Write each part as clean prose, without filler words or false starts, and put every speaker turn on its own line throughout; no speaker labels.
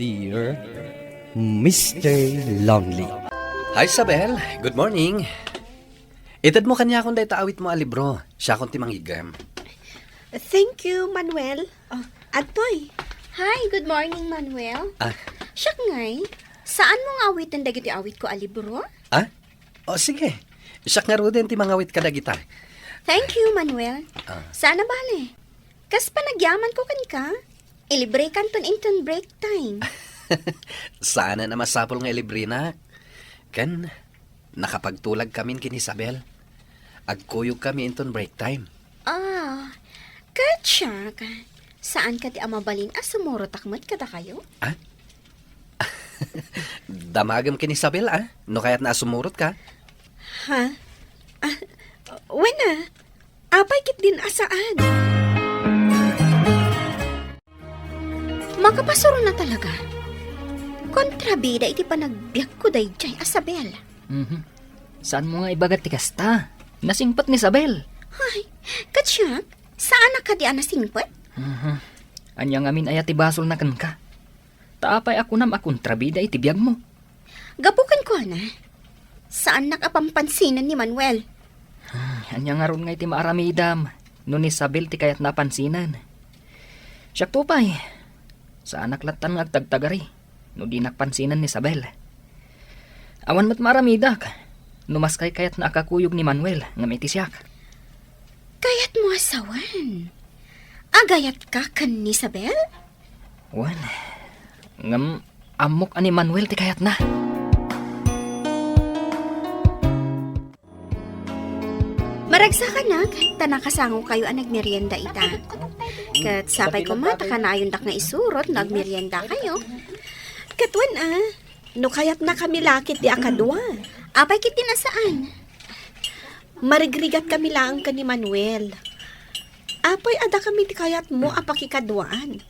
Dear Mr. Lonely.
Hi, Isabel. Good morning. Itad mo kanya akong dahil taawit mo a libro. Siya akong timanghigam.
Thank you, Manuel. Oh, Atoy.
Hi, good morning, Manuel.
Ah,
Siya ngay, saan mo nga awitin dagiti awit ko a libro?
O sige. Siya nga ro din timangawit kada kita.
Thank you, Manuel.
Ah.
Sana bale. Kas panagyaman ko kan ka, ilibre kan ton inton break time.
Sana na masapol nga librina. Kan, nakapagtulag kami kin Isabel. Agkuyog kami inton break time.
Katsa ka. Saan ka ti amabalin sumuro takmat kada kayo?
Damagam kin Isabel, no kaya't nasumurot ka.
Ha? Wena, apay kit din asaan?
Makapasuro na talaga. Kontrabida iti panagbiyak ko day jay Isabel.
Saan mo nga ibagat ti kasta? Nasingpat ni Isabel.
Ay, Katsa, saan na ka di anasingpet?
Anyang amin ayat ti basol na kan ka. Taapay ako nam akontrabida iti biyag mo.
Gapukan ko na. Saan nakapampansinan ni Manuel?
Anyang aron nga iti maaramidam. No ni Isabel ti kayat napansinan. Siyak tupay. Saan naklatan nga agtagtagari. No di nakpansinan ni Isabel. Awan mat maramidak. Numaskay kayat na akakuyog ni Manuel nga may tisyak.
Kayat mo asawan. Agayat ka kan ni Isabel?
Wan. Ngam amok ani Manuel ti kayat na.
Maragsa ka nag, tanakasango kayo ang nagmerienda ita. Kat sapay ko mata ka na ayon dak nga isurot, nagmerienda kayo.
Katwan no kayat na kami lakit di akadwa.
Apay kit dinasaan.
Marigrigat kami lang ka ni Manuel. Apay ada kami di kayat mo apakikadwaan.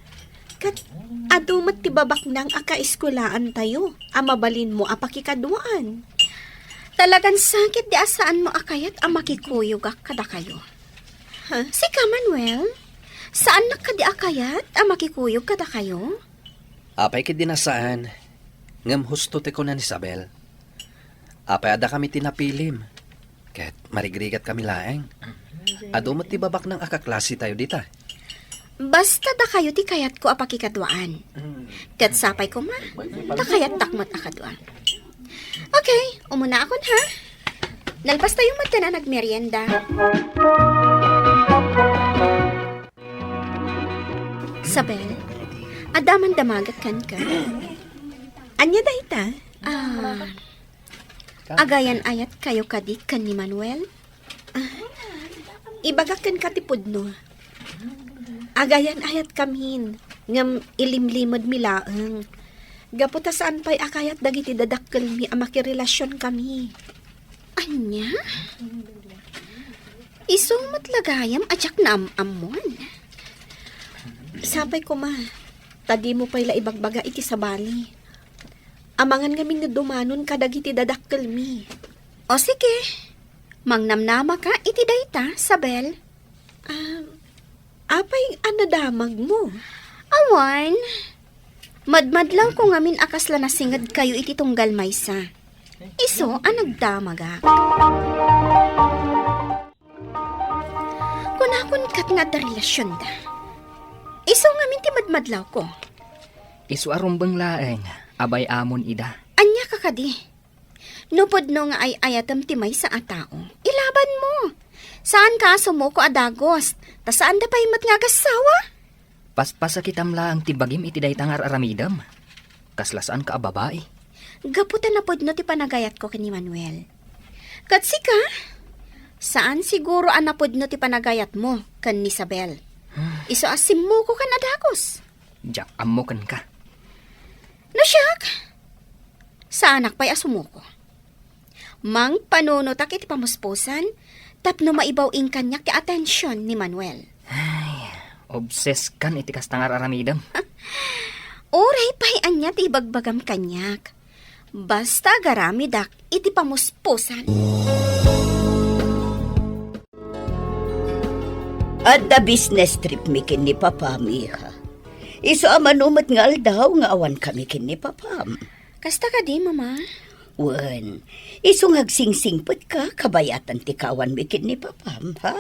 Kat adumat ti babak nang akaiskulaan tayo, amabalin mo apakikadwaan.
Talagang sakit di asaan mo akayat ang makikuyog kada kayo.
Ha?
Sika Manuel, saan na ka di akayat ang makikuyog kada kayo?
Apay kit dinasaan. Ngam husto te ko na ni Isabel. Apay ada kami tinapilim. Ket marigrigat kami laeng. Adumat ti babak ng akaklase tayo dita.
Basta da kayo ti kayat ko apakikadwaan. Ket sapay ko ma, da kayat takmat akadwa. Okay, umuna akon ha. Nalpas tayo mata na nagmerienda. Sabel, adaman damagat kan ka.
Anya dahita?
Agayan ayat kayo kadik kan ni Manuel?
Ibagakan katipod no. Agayan ayat kamin. Ngam ilimlimod milaeng. Gaputa saan pa'y akayat dagiti dadakkel mi amakirelasyon kami.
Anya? Isumot lagayam ajak na amon.
Sapay ko ma, tadi mo pa'y laibagbaga iti sabali. Amangan kami na dumanon kadagiti dadakkel mi.
O sige, mangnamnama ka iti dayta, Sabel.
Apay anadamag mo?
Awan, madmadlaw ko ngamin akasla na singad kayo iti tunggal maysa. Iso, nagdamaga. Kunakon kat nga da relasyon da. Iso ngamin ti madmadlaw ko.
Isu arumbang laeng. Abay amon ida.
Anya ka kadi. Nupod no nga ay ayatam ti may sa atao. Ilaban mo. Saan ka sumuko adagos? Ta saan da pa'y mat nga kasawa?
Paspasakitam laang tibagim iti daytangar aramidam. Kaslasaan ka babae.
Gaputan na pod no ti panagayat ko kini Manuel. Katsika, saan siguro anapod no ti panagayat mo kan ni Isabel? Iso asim mo ko kan adagos.
Jak amokan ka.
No siyak, sa anak pa'y asumuko. Mang panunutak iti pamuspusan, tapno maibaw in kanya ki atensyon ni Manuel.
Obses kan iti kastangar aramidam.
Oray pa'y anya ti bagbagam kanyak. Basta garamidak iti pamuspusan.
At the business trip mi kin ni Papa Miha. Iso manumat nga aldaw nga awan kami kini papam.
Kasta ka di, mama?
Wen, iso ngagsingsingput ka, kabayatan ti kawan mi kini papam, ha?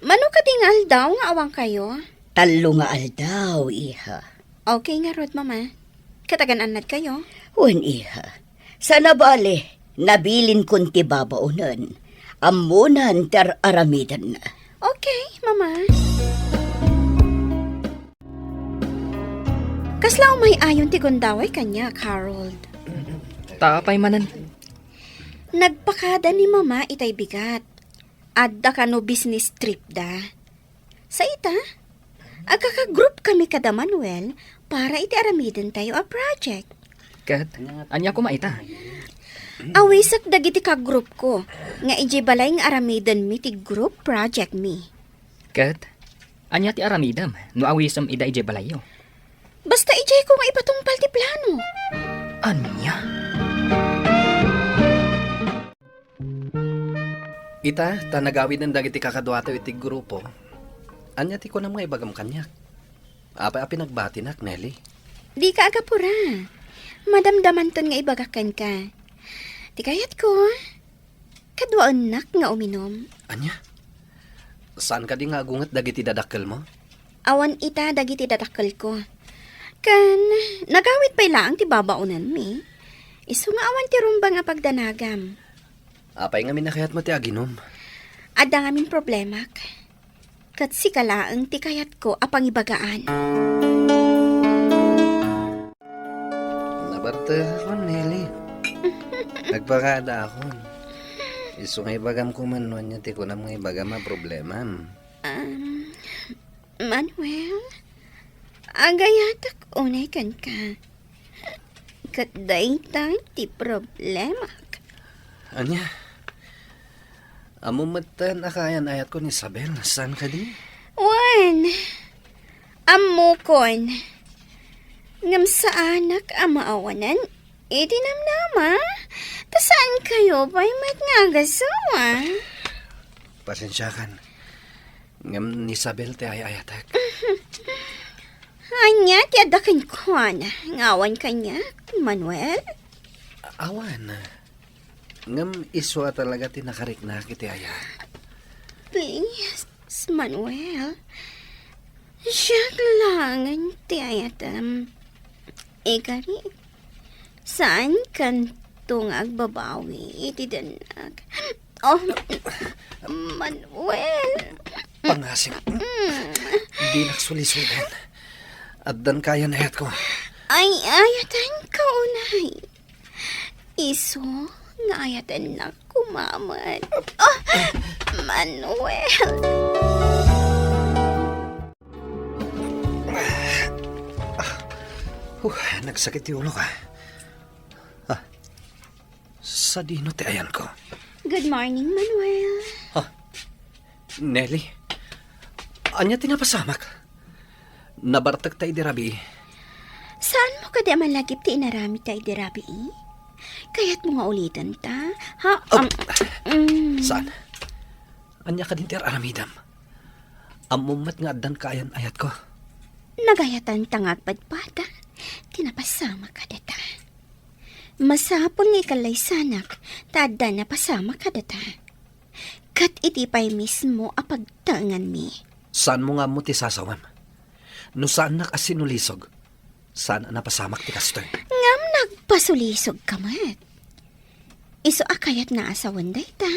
Mano ka tingal daw nga awang kayo?
Talo nga aldaw, iha.
Okay nga rod, mama. Katagan-anad kayo.
Wen, iha. Sana bale, nabilin kun ti babaunan. Amunan ter aramidan na.
Okay, mama. Kasla umay ayon ti gundaway kanya, Harold.
Tapay manan.
Nagpakada ni mama itay bigat. Adda ka no business trip da. Sa ita, agkaka-group kami kada Manuel para iti aramidin tayo a project.
Kat, anya ko maita.
Awisak dagiti ka-group ko. Nga iji balay nga aramidin mi ti group project mi.
Kat, anya ti aramidam, no awisam ida ije balayo.
Basta ijay ko nga ipatungpal ti plano.
Anya?
Ita, tanagawid ng dagiti kakadwato iti grupo. Anya ti ko na mga ibagam kanyak. Apa nagbati nak, Nelly?
Di ka agapura. Madamdaman ton nga ibagakan ka. Di kayat ko. Kadwaan nak nga uminom.
Anya? Saan ka di nga agungat dagiti dadakkel mo?
Awan ita dagiti dadakkel ko. Kan, nagawit pa lang ti babaunan mi. Isu nga awan ti rumba nga pagdanagam.
Apay nga minakayat mo ti aginom.
Adda nga min problema. Kat si kalaang ti kayat ko apang ibagaan.
Nabarta ako, Nelly. Nagpakada ako. Isu nga ibagam ko man niya ti ko na mga ibagam nga problema.
Manuel, agayatak unay kan ka. Kat daytang ti problema.
Anya? Amumatan akayan ayat ko ni Isabel. Saan ka di?
Wan, amukon. Ngam sa anak amaawanan, itinamnama. Ta saan kayo ba'y mat nga agasawa?
Pasensyakan. Ngam ni Isabel ti ayayatak.
Anya, ti adakin ko na. Ngawan kanya, Manuel.
Awan. Ngam iswa talaga ti nakariknak iti ayat.
Please, Manuel. Siyak lang ti ayatam. Ikari, saan kantong agbabawi iti danag? Oh, Manuel.
Pangasing. Di naksulisudan. At dan kaya na ayat ko.
Ay, ayatan ka unay. Iso, nga ayatan na kumaman. Oh, Manuel.
Nagsakit yung ulo ka. Sa dino ti ayan ko.
Good morning, Manuel.
Nelly, anya tinapasamak? Nabartag tayo di rabi.
Saan mo kada malagip ti inarami tayo di rabi? Kaya't mo nga ulitan ta? Ha?
Saan? Anya ka din ti aramidam. Amumat nga addan kaayan ayat ko.
Nagayatan tangag padpada. Tinapasama ka data. Masapon nga ikalay sanak, tada na pasama ka data. Kat iti pa'y mismo apagtangan mi.
Saan mo nga mo ti sasawam? No saan nakasinulisog? Saan napasamak ti kastoy?
Ngam nagpasulisog ka mat. Iso akayat na asawan day ta.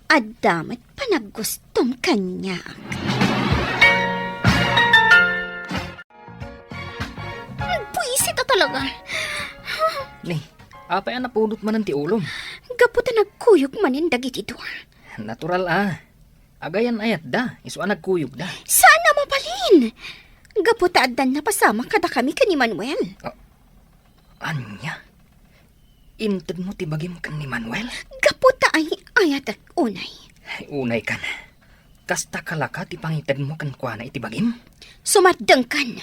Adamat panagustom kanya. Puisi ta talaga.
Ni, apay ang napulot man ti ulom.
Gaputa nagkuyog manin dagiti dua.
Natural Agayan ayat da, iso ang nagkuyog da.
Sana mapalin. Gaputa adan na pasama kada kami kani Manuel.
Anya? Inted mo tibagim kan ni Manuel?
Gaputa ay ayat at unay.
Ay, unay kan. Kasta kalaka ti pangited mo kan kwa na itibagim?
Sumadang kan.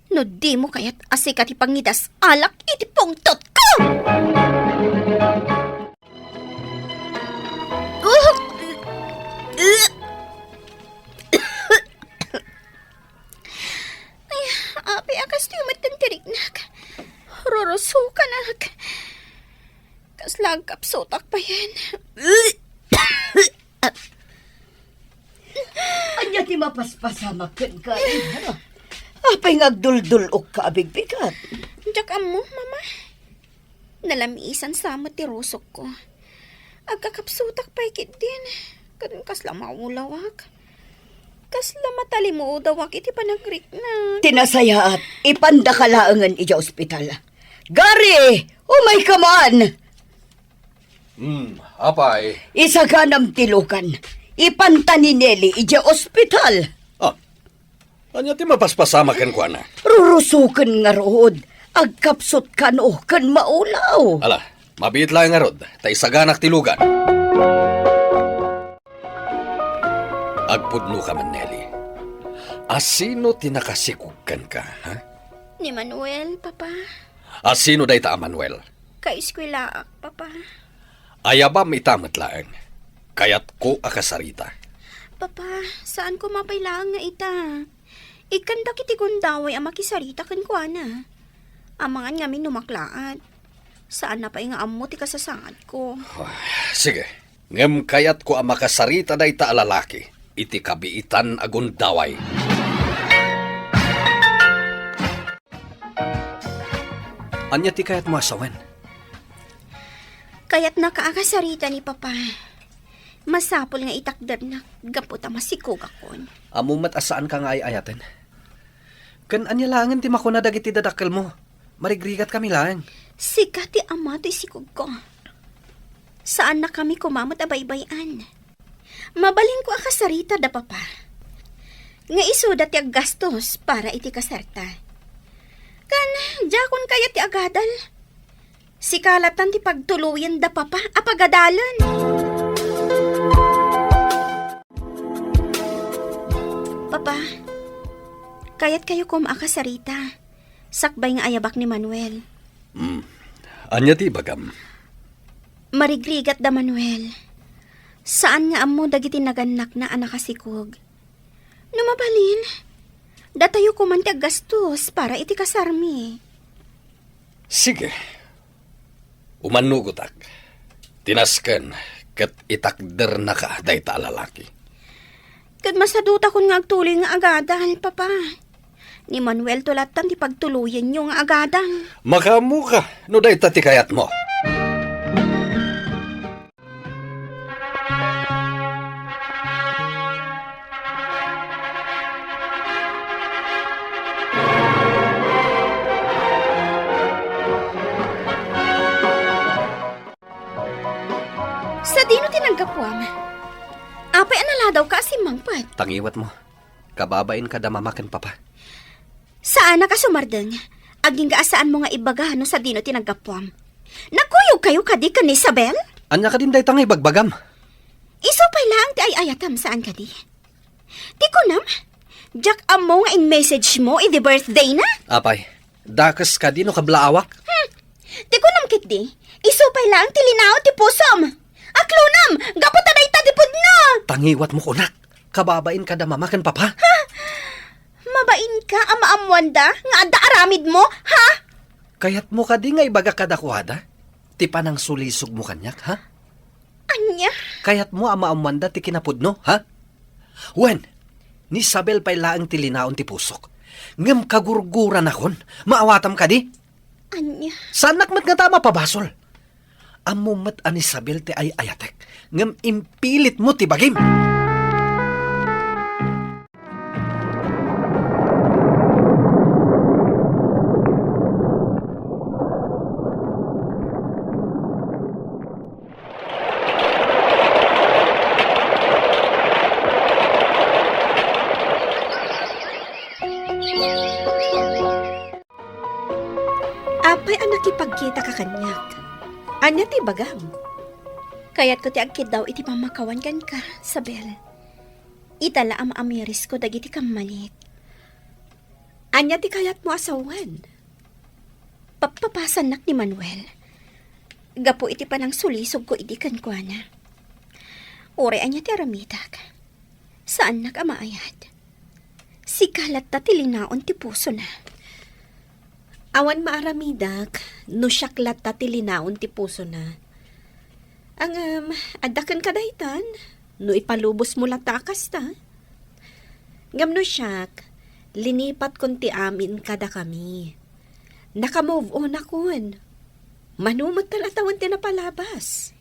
No di mo kaya't asikat ipangidas alak iti pungtot ko! Ay, Basta yung matantirik nak. Roroso ka nak. Kaslang kapsotak pa yan.
Anya ti mapaspasamakan ka. Apay ngagduldul o kaabigbigat.
Diyak amo, mama. Nalamisan sa mo ti rusok ko. Agkakapsutak pa ikit din. Kadun kasla maulawak. Kasla matalimu dawak iti panagrik na.
Tinasayaat, ipanda ka laangan ija ospital. Gary! Umay ka man!
Apay.
Isaganam tilukan. Ipanta ni Nelly ija ospital.
Anya ti mapaspasamakan ko na.
Rurusukan nga rood. Agkapsot ka no kan maulaw.
Ala, mabit lang nga rod. Tay saganak tilugan. Agpudno ka man, Nelly. Asino tinakasikugkan ka, ha?
Ni Manuel, papa.
Asino day ta, Manuel?
Kaiskwila, papa.
Ayabam itamat laeng. Kayat ko akasarita.
Papa, saan ko mapailangan nga ita? Ikanda kiti kundaway ang makisarita kan ko ana. Amangan nga minumaklaat. Saan na pa nga amo ti kasasangad ko?
Sige, ngem kayat ko ang makasarita day ta alalaki. Iti kabiitan agun daway. Anya ti kayat mo asawen?
Kaya't nakaakasarita ni papa. Masapol nga itakder na gapot ang masikog akon.
Amumat asaan ka nga ay ayaten? Kan anya langan ti makuna dagiti dadakkel mo. Marigrigat kami lang.
Sika ti ama ti sikog ko. Saan na kami kumamot abaybayan? Mabalin ko akasarita da papa. Nga iso dati ag gastos para iti kasarta. Kan, jakon kaya ti agadal. Sikalatan ti pagtuluyan da papa apagadalan. Papa, kayat kayo kumakasarita. Sakbay nga ayabak ni Manuel.
Anya ti bagam?
Marigrigat da Manuel. Saan nga amo dagiti naganak na anak kasikog? Numabalin, datayo kumanti ag gastos para iti kasarmi.
Sige. Umanugotak. Tinasken ket itakder na ka day ta lalaki.
Kad masaduta kon nga agtuloy nga agadal, papa. Ni Manuel tulatan ti pagtuluyan nyo nga agadal.
Makamu ka, no day ta ti kayat mo.
Sa dino tinanggapwam. Apay anala daw ka si Mangpat.
Tangiwat mo. Kababain ka da mamaken papa.
Saan na ka sumardeng? Aging gaasaan mo nga ibaga no sa dino tinanggapwam. Nakuyog kayo kadi ka ni Isabel?
Anya ka din day tangay bagbagam.
Iso pa lang ti ay ayatam saan kadi. Di ko nam. Jack amo nga in message mo i the birthday na?
Apay, dakas ka din no kablaawak.
Di ko nam kit di. Iso pa lang ti linaw ti pusom. Aklunam, gaputa na itadipod na.
Tangiwat mo kunak. Kababain ka da mamaken papa.
Mabain ka ama amwanda nga adda aramid mo, ha?
Kayat mo ka di nga ibaga kadakwada. Ti panang sulisog mo kanyak, ha?
Anya?
Kayat mo ama amwanda ti kinapudno, ha? Wen, ni Isabel pa'y laang ti linaon ti pusok. Ngem kagurguran akon, maawatam ka di?
Anya?
Sanak mat nga tama pabasol. Amumat an Isabel ti ay ayatek. Ngem impilit mo ti bagim.
Apay ang nakipagkita ka kanyak. Anya ti bagam.
Kaya't ko ti agkid daw iti pamakawan kan ka, Sabel. Itala am amiris ko dagiti kamalik.
Anya ti kayat mo asawan.
Papapasan nak ni Manuel. Gapo iti panang sulisog ko iti kan ko na. Ore anya ti aramitak. Saan nak amaayat? Si kalat ta ti linaon ti puso na.
Awan maaramidak, no syaklat ta tilinaon ti puso na. Ang adakan ka dahitan, no ipalubos mo latakas ta. Ngam no syak, linipat kon ti amin kada kami. Naka-move on akon. Manumot talatawan ti napalabas.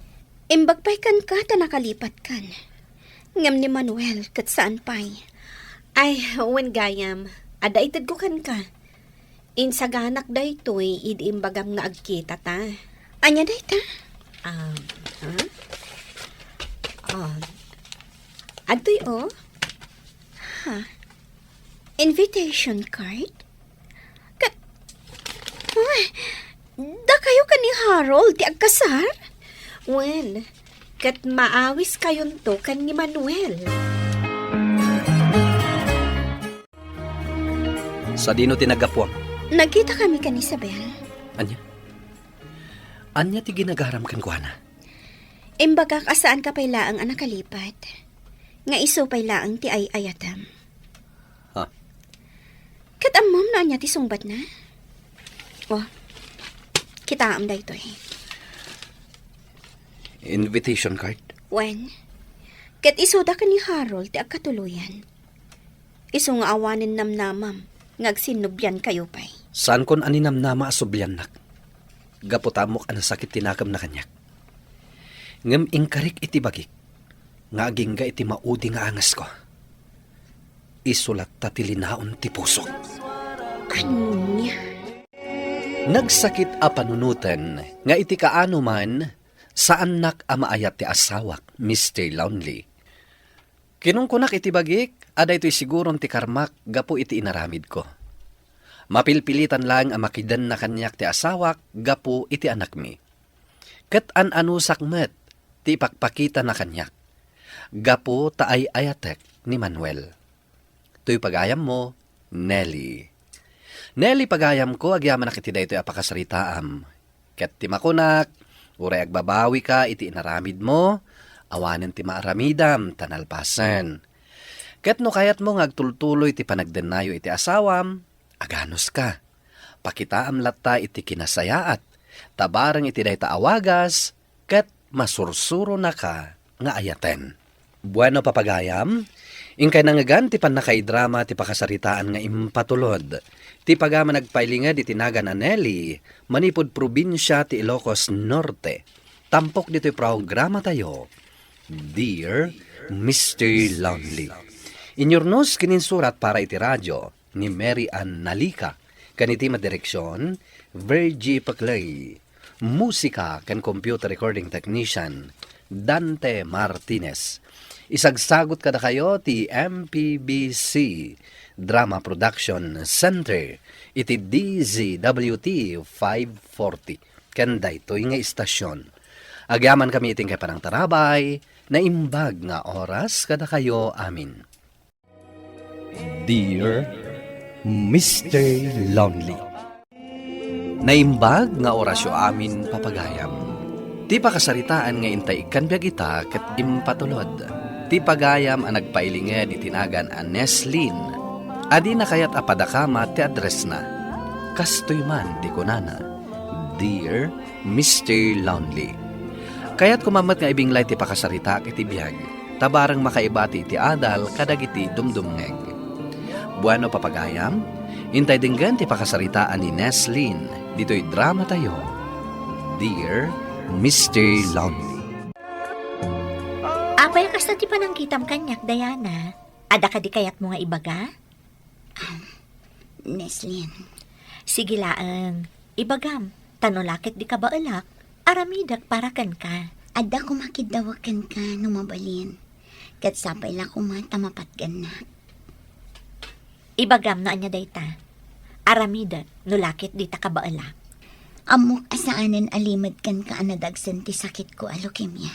Imbagpay kan ka ta nakalipat kan. Ngam ni Manuel kat saan pay.
Ay, wen gayam, ada itid ko kan ka. Insaganak da ito'y idiimbagam nga agkita ta.
Anya dayta?
Adoy oh.
Invitation card? Da kayo ka ni Harold, ti agkasar?
Wen, kat maawis kayon to kan ni Manuel.
Sa dino tinagapwang.
Nagkita kami kan Isabel.
Anya? Anya ti ginagaram kan ko, Ana?
Imbagak asaan ka pay laang ang nakalipat. Nga iso pay laang ti ay ayatam.
Ha?
Kat amom na anya ti sungbat na. Oh, kita am da ito eh.
Invitation card?
Wen, kat iso da ka ni Harold ti agkatuluyan. Iso nga awanin namnamam, ngagsinubyan kayo pay.
Saan kon aninam nama asubyan nak? Gaputamok ang sakit tinakam na kanyak. Ngam ingkarik iti bagik, nga aging ga iti maudi nga angas ko. Isulat ta tilinaon ti puso.
Anya?
Nagsakit a panunutan, nga iti kaano man, saan nak amaayat ti asawak, Mr. Lonely. Kinungkunak iti bagik, ada ito'y sigurong ti karmak, gapo iti inaramid ko. Mapilpilitan lang ang makidan na kanyak ti asawak, gapo iti anak mi. Kat an-anusak met, ti ipakpakita na kanyak. Gapo taay ayatek ni Manuel. Tuy pagayam mo, Nelly. Nelly pagayam ko, agyaman na kiti da ito'y apakasaritaam. Kat ti makunak, uray agbabawi ka, iti inaramid mo, awanin ti maaramidam, tanalpasan. Kat no kayat mo ngagtultuloy ti panagdenayo iti asawam, aganos ka. Pakitaam latta iti kinasayaat, tabarang iti dayta awagas, kat masursuro na ka nga ayaten. Bueno papagayam, ingkay nangagan ti panakaidrama ti pakasaritaan nga impatulod. Ti pagama nagpailingad iti naga na Nelly, manipod probinsya ti Ilocos Norte. Tampok dito'y programa tayo, Dear Mr. Lonely. Inyornos kininsurat para iti radyo ni Mary Ann Nalika, kaniti madireksyon, Virgie Paclay, musika kan computer recording technician, Dante Martinez. Isagsagot kada kayo ti MPBC Drama Production Center, iti DZWT 540, kanda ito'y nga istasyon. Agyaman kami iting kay parang tarabay, na imbag nga oras kada kayo amin.
Dear Mr. Lonely.
Naimbag nga orasyo amin papagayam. Ti pakasaritaan nga intay kanbiag ita ket impatulod. Ti pagayam ang nagpailinged itinagan a Neslin. Adi na kayat apadakama ti address na. Kastoy man di kunana. Dear Mr. Lonely. Kaya't kumamat nga ibinglay ti pakasarita iti biyag. Tabarang makaibati ti adal kadagiti dumdumngeg. Bueno papagayam, intay dinggan ti pakasaritaan ni Neslin. Dito'y drama tayo, Dear Mr. Lonely.
Apay kasta ti panangkitam kanyak, Diana. Ada ka di kayat mo nga ibaga?
Neslin,
Sige laang, ibagam. Tanolakit di ka ba alak? Aramidak para kan ka.
ada ko makidawakan ka numabalin. Kat sapay la kumata mapatgan na.
Ibagam na anya dayta. Aramidak, nulakit di ta ka ba alak?
Amok asaanan alimad kan ka anadagsan ti sakit ko a leukemia.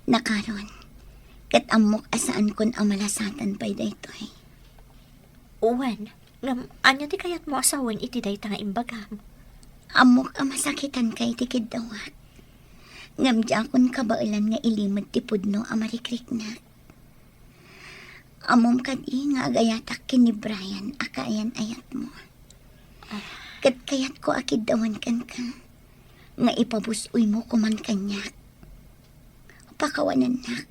Nakaron, kat amok asaan kon amalasatan pa'y daytoy.
Uwan, ngam anya di kayat mo asawan iti dayta nga imbagam.
Amok amasakitan kay tikid dawat. Ngam di akon kabailan nga ilimad ti pudno amarikrik na. Amom kadi nga agayatak kini Brian akayan ayat mo. Kat kayat ko akid dawan kan ka. Nga ipabusoy mo kuman kanyak. Pakawanan na.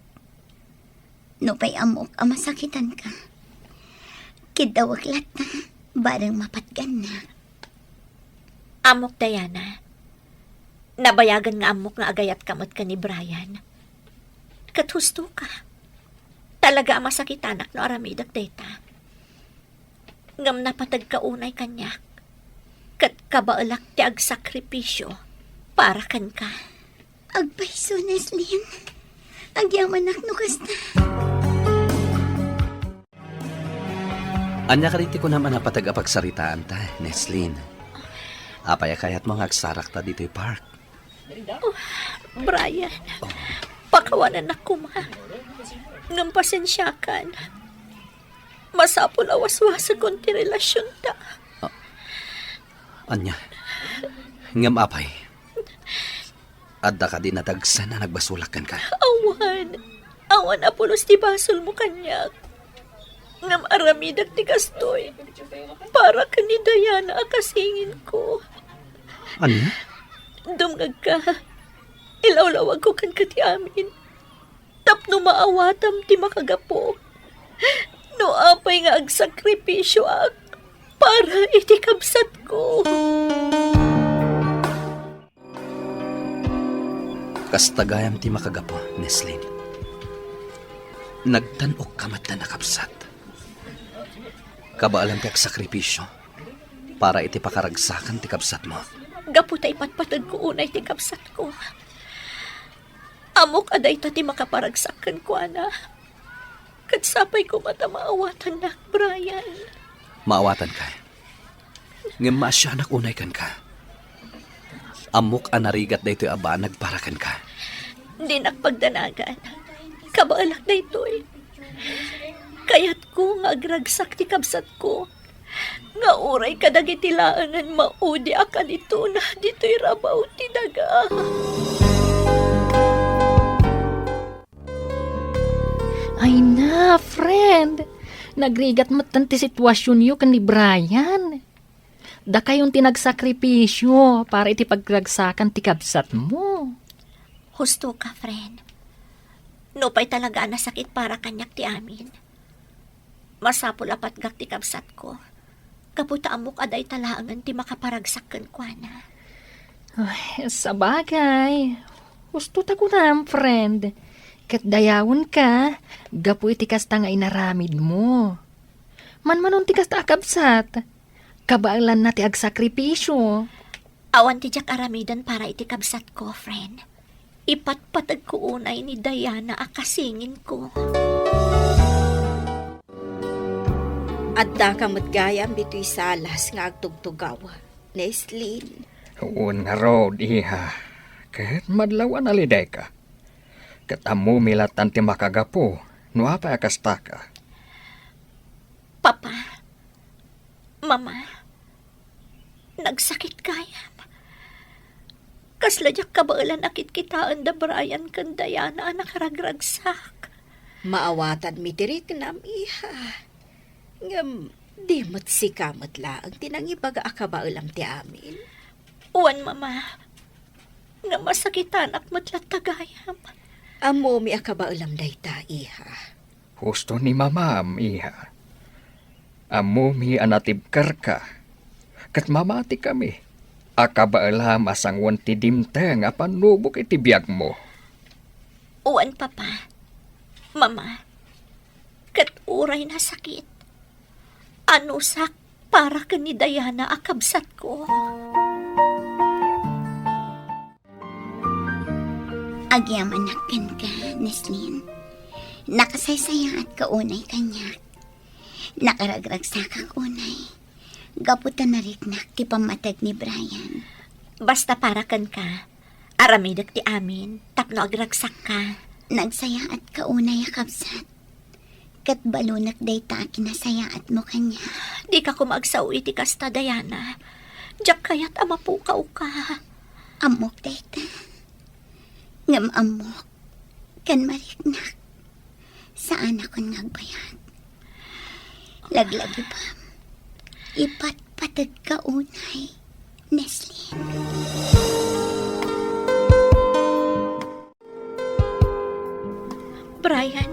No pa'y amok ang masakitan ka. Kidawag lat na. Barang mapatgan na.
Amok, Diana. Nabayagan nga amok nga agayat kamot ka ni Brian. Kat husto ka. Talaga ang masakitanak no aramidak data. Ngam napatag kaunay kanyak. Kat kabaalak ti ag sakripisyo para kan ka.
Agpaiso, Neslin. Agyaman no kasta.
Anya kariti ko naman napatag apagsaritaan ta, Neslin. Apaya kayat mo ngagsarak ta dito'y park.
Brian, pakawanan ako ma. Ngam pasensyakan. Masapol awas-wasa konti relasyon ta.
Anya, ngam apay. Adda ka din natagsan na nagbasulakan ka.
Awan apulos ti basol mo kanyak. Ngam aramidag ti kastoy. Para ka ni Diana akasingin ko.
Anya?
Dumgag ka. Ilawlawag ko kan ka ti amin. Tapno maawatam ti makagapo. No apay nga agsakripisyo ak. Para iti kabsat ko.
Kastagayam ti makagapo, Neslin. Nagtanok kamat na nakapsat. Kabaalam ti sakripisyo para iti pakaragsakan ti kapsat mo.
Gaputa ipatpatag ko unay ti kapsat ko. Amok aday ta ti makaparagsakan ko, ana. Katsapay ko mata maawatan na, Brian.
Maawatan ka. Ngem maasyanak unay kan ka. Amok anarigat da ito'y aba nagparakan ka.
Di nakpagdanagan. Kabaalak na ito'y. Kayat ko nga agragsak ti kabsat ko. Nga uray kadagitilaangan maudi akan ito na dito'y rabaw ti daga.
Ay na, friend. Nagrigat mo ti sitwasyon yu kan ni Brian. Da kayong tinagsakripisyo para iti pagragsakan ti kabsat mo.
Husto ka, friend. No pa'y talaga nasakit para kanyak ti amin. Masapul apat gak ti kabsat ko. Kaputa amok aday talaangan ti makaparagsakan ko na.
Ay, sa bagay. Gusto ta ko na, friend. Kat dayawon ka, gapu iti kasta nga inaramid mo. Manmanon ti kasta akabsat. Kabaalan na ti agsakripisyo.
Awan ti jak aramidan para iti kabsat ko, friend. Ipatpatag ko unay ni Diana akasingin ko.
Adda kamot gayam bito'y salas nga agtugtugaw. Neslin.
Uun nga rod, iha. Kahit madlawan aliday ka. Kat amu milatan ti makagapo, no apa akasta ka.
Papa, Mama, nagsakit kayam. Kasladyak kabaalan akit kitaan da Brian kan Diana anak ragragsak.
Maawatan mitirik nam iha. Ngam, di mo't sikamat laang tinangibaga akabaulam ti amin.
Uwan, Mama, nga masakitan ak matlat tagayam.
Amo mi akabaulam dayta iha.
Husto ni mamam, iha. Amu mi anatibkar ka. Kat mamati kami. Akabaalam asangwan ti dimteng apan nubok iti biyag mo.
Uwan, Papa, Mama, kat uray na sakit. Ano sak para ka ni Diana akabsat ko?
Agyamanakan ka, Neslin. Nakasaysaya at kaunay kanyak. Nakaragragsak ang unay. Gaputan na riknak ti pamatag ni Brian.
Basta para kan ka, aramidak ti amin, tapno agragsak ka.
Nagsaya at kaunay akabsat. Kat balunak day ta kinasaya at mo kanya.
Di ka kumagsaw iti kasta, Diana. Diyak kayat amapukaw ka.
Amok day ta. Ngam amok. Kan mariknak. Saan ako ngagbayag. Laglagi pa. Ipatpatag ka unay. Nestle.
Brian,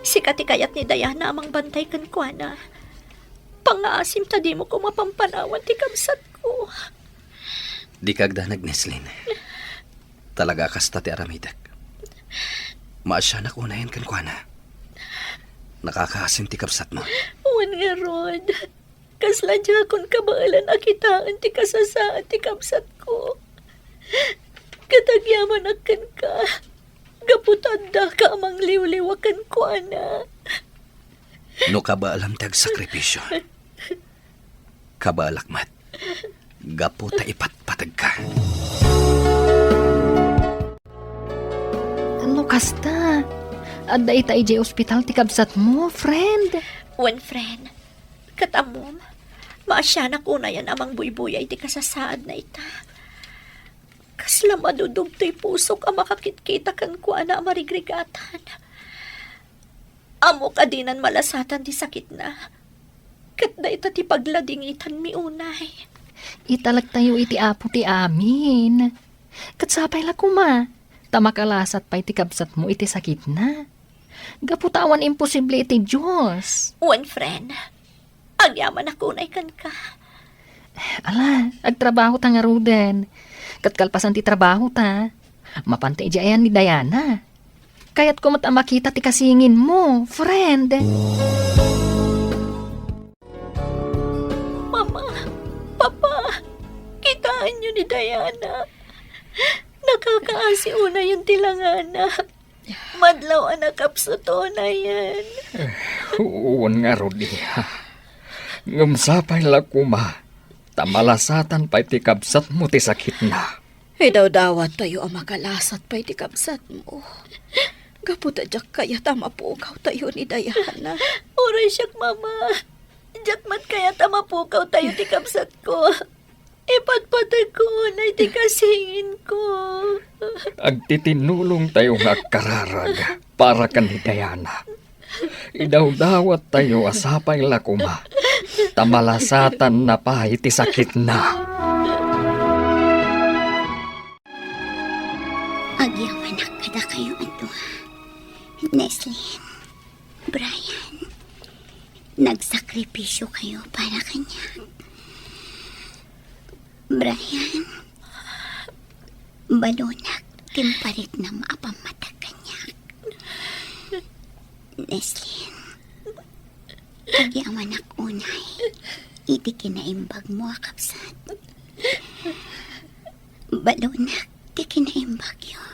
si katikayat ni Diana amang bantay kan kuana. Pangaasim ta di mo ko mapampanawan ti kamsat ko.
Di kagda nagneslin. Talaga kasta ti aramidak. Maasya na kunayan kan kuana. Nakakaasim ti kapsat mo.
Uwan nga, Rod. Kasla dya kung kabaalan akitaan ti kasasaan ti kamsat ko. Katagyaman akan ka. Gaputanda ka amang liwliwakan ko, ana.
No kabaalam tag sakripisyo. Kabaalakmat. Gapu ta ipatpatag ka.
Ano kasta? Adda ita ije ospital ti kabsat mo, friend.
Uwan, friend. Katamom. Maasya na kuna yan amang buybuyay ti kasasaad na ita. Kasla madudog to'y pusok ang makakitkita kan kuana ang marigrigatan. Amo kadinan malasatan ti sakit na. Kat na ita ti pagladingitan mi unay.
Italag tayo iti apo ti amin. Katsapay la kuma. Tamakalasat pa iti kabsat mo iti sakit na. Gaputawan imposible iti Diyos.
Uwan, friend. Agyaman ako unay kan ka.
Ala, agtrabaho ta nga ruden. Katkalpasan ti trabaho ta. Mapantay ayan ni Diana. Kaya't kumat makita ti kasingin mo, friend.
Mama, Papa, kitaan niyo ni Diana. Nakakaasi una yung tilangana. Madlaw anak kapsuto na yan.
Uwan nga rudi. Ngamsapay la kuma. Tamalasatan pa iti kabsat mo ti sakit na.
Idaw-dawat tayo ang makalasat pa iti kabsat mo. Gaputa jak kaya tamapukaw tayo ni Diana.
Oray siyak, Mama. Jakmat kaya tamapukaw tayo ti kapsat ko. Ipatpatag ko na iti kasingin ko.
Agtitinulong tayo nga kararag para kan ni Diana. Idaw-dawat tayo asapay la kuma. Tamalasatan na pa iti sakit na.
Agyaman na kada kayo ito. Nestle, Brian, nagsakripisyo kayo para kanya. Brian, balonag, timparit na maapamatag kanya. Nestle, agyaman ak unay, iti kinaimbag mo akapsat. Balonag, ti kinaimbag yun,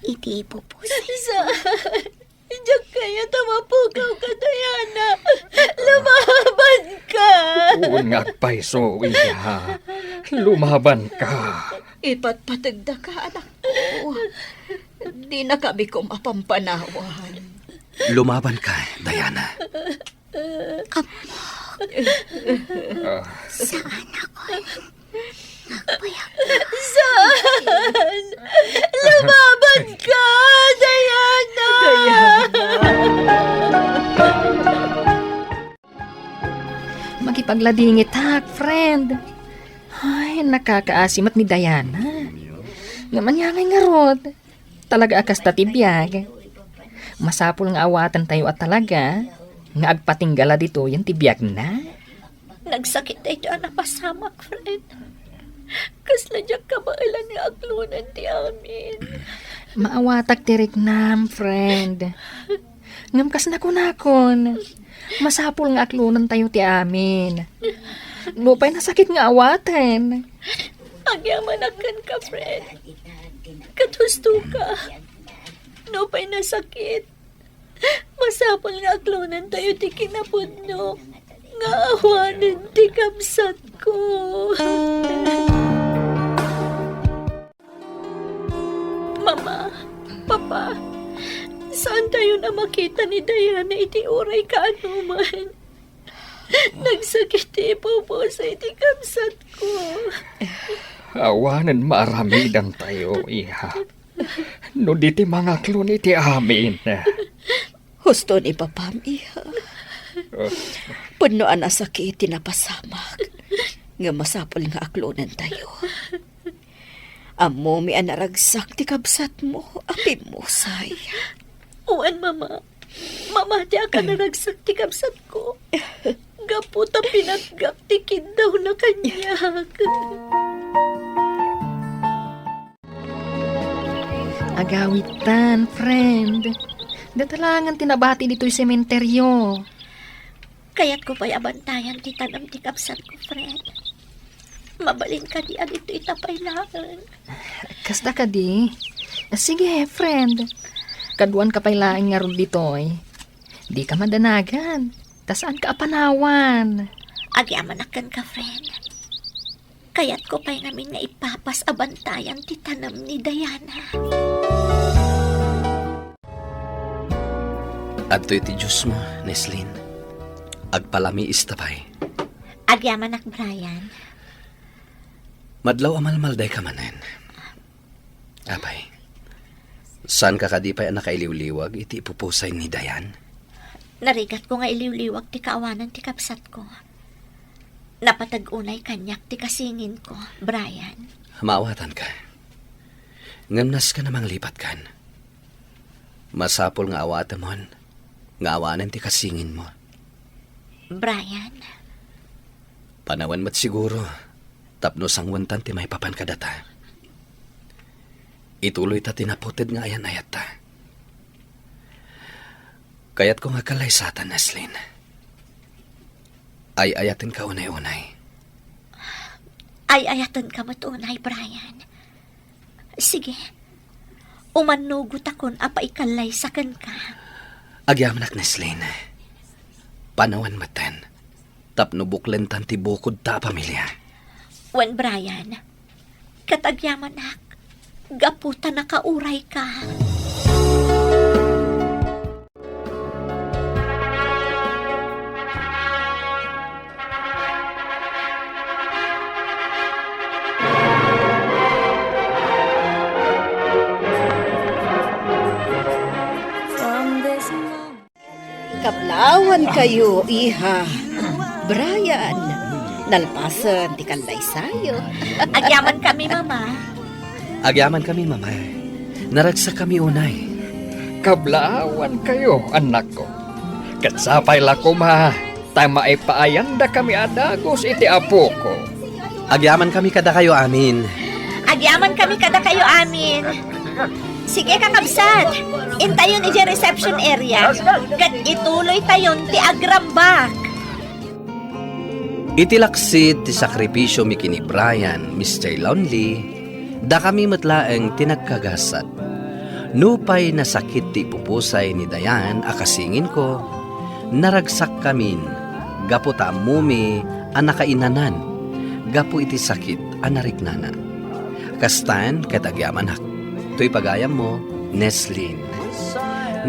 iti ipupusay.
Diyak kaya tamapukaw ka, Diana. Lumaban ka.
Uwan nga paiso, iya. Lumaban ka.
Ipatpatagda ka, anak ko. Di na kami ko mapampanawan.
Lumaban ka, Diana.
Saan ako? Nagpayak.
Saan? Lumaban ka, Diana.
Magipagladingit hak, friend. Ay, nakakaasimat ni Diana. Naman yangay nga rod. Talaga akas tatibiyag. Masapul nga awatan tayo at talaga. Nga agpatinggala dito yung tibiyag na.
Nagsakit na ito ang napasamak, friend. Kasla diyak kabailan ni aglunan ti amin.
Maawatak tirik nam, friend. Ngam kas nakon. Masapul nga aklunan tayo ti amin. Lupay na sakit nga awatan.
Agyamanakan ka, friend. Katusto ka. Nupay na sakit. Masapol nga aklunan tayo ti kinapudno. Nga awanan ti kamsat ko. Mama, Papa, saan tayo na makita ni Diana iti oray kaanuman? Nagsakit po sa iti kamsat ko.
Awanan maaramidan tayo, iha. No di ti mga klon iti amin.
Husto ni Papam, iha. Puno na sakit tinapasamak. nga masapol nga aklonan tayo. Amo mi anaragsak ti kabsat mo, api mo, say.
Uwan, mama. Mama, di ka naragsak ti kabsat ko. Gaputa pinatgap ti kindaw na kanyak.
Agawitan, friend. Datalangan tinabati dito'y sementeryo.
Kaya't ko pa'y abantayan ti tanam ti kabsat ko, friend. Mabalin ka di dito itapay lahan.
Kasta ka di. Sige, friend. Kaduan ka pa'y laing nga ron dito'y. Di ka madanagan. Tasaan ka apanawan.
Agyamanakan ka, friend. Kaya't ko pa'y namin nga ipapas abantayan ti tanam ni Diana.
At ti Diyos mo, Neslin. Agpalami istapay.
Agyamanak, Brian.
Madlaw amalmalday ka manen. Apay, saan ka kadipay ang nakailiwliwag iti ipupusay ni Dayan?
Narigat ko nga iliwliwag ti kaawanan ti kapsat ko. Napatag-unay kanyak ti kasingin ko, Brian.
Maawatan ka. Ngamnas ka namang lipat kan. Masapol nga awatan mo, nga awanan ti kasingin mo.
Brian,
Panawan mat siguro, tapno sangwantan ti may papan kadata. Ituloy ta tinaputid nga ayan-ayat ta. Kaya't ko nga kalaysatan, Neslin. Ay ayatin ka unay-unay.
ay ayatan ka matunay, Brian. Sige, umanugot akon apa ikalaysakan ka.
Agyamanak, Neslin. Panawan matan. Tapno buklen tanti bukod ta pamilya.
Wen, Brian, katagyamanak, gaputa na kauray ka.
Kablawan kayo, iha. Brian, nalpasan ti kalay sayo.
Agyaman kami, Mama.
Agyaman kami, mama. Naragsak kami unay.
Kablawan kayo, anak ko. Katsapay la ko ma. Tama ay paayanda kami adagos iti apo ko.
Agyaman kami kada kayo amin.
Agyaman kami kada kayo amin. Sige, kakabsat. Intayon iti reception area. Kat ituloy tayon ti agrambak.
Itilaksid ti sakripisyo mi kini Brian, Mr. Lonely, da kami matlaeng tinagkagasat. Nupay nasakit ti pupusay ni Dayan akasingin ko, naragsak kamin, gapo ta mumi ang nakainanan, gapo iti sakit ang narignana. Kastan katagyaman hak, to'y pagayam mo, Neslin.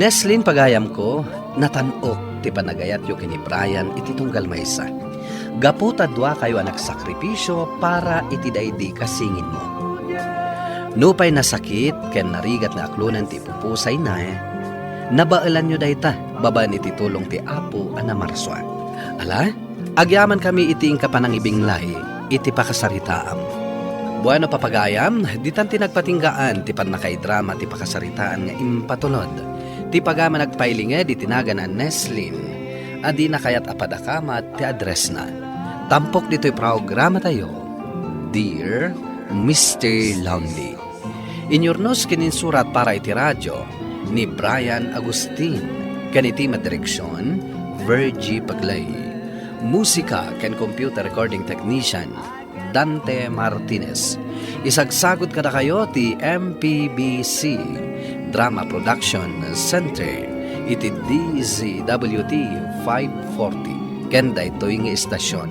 Neslin pagayam ko, natanok ti panagayat yo kini Brian iti tunggal maysa. Gapo tadwa kayo anak sakripisyo para iti daydi kasingin mo. Nupay nasakit ken narigat na aklunan ti pupusay na nabaalan nyo dayta baban iti tulong ti apo ana marswa. Ala, agyaman kami iti kapanangibing lahi iti pakasaritaam. Bueno papagayam, di tanti nagpatinggaan ti panakaidrama ti pakasaritaan nga impatulod. Ti pagama nagpailinge di tinagan na Neslin, adi na kayat apadakamat ti address na. Tampok dito'y programa tayo, Dear Mr. Lonely. Inyornos kininsurat para iti radyo ni Brian Agustin, kaniti madireksyon, Virgie Paglay. Musika ken computer recording technician, Dante Martinez. Isagsagod kada kayo ti MPBC Drama Production Center iti DZWT 540 kenda ito'y nga istasyon.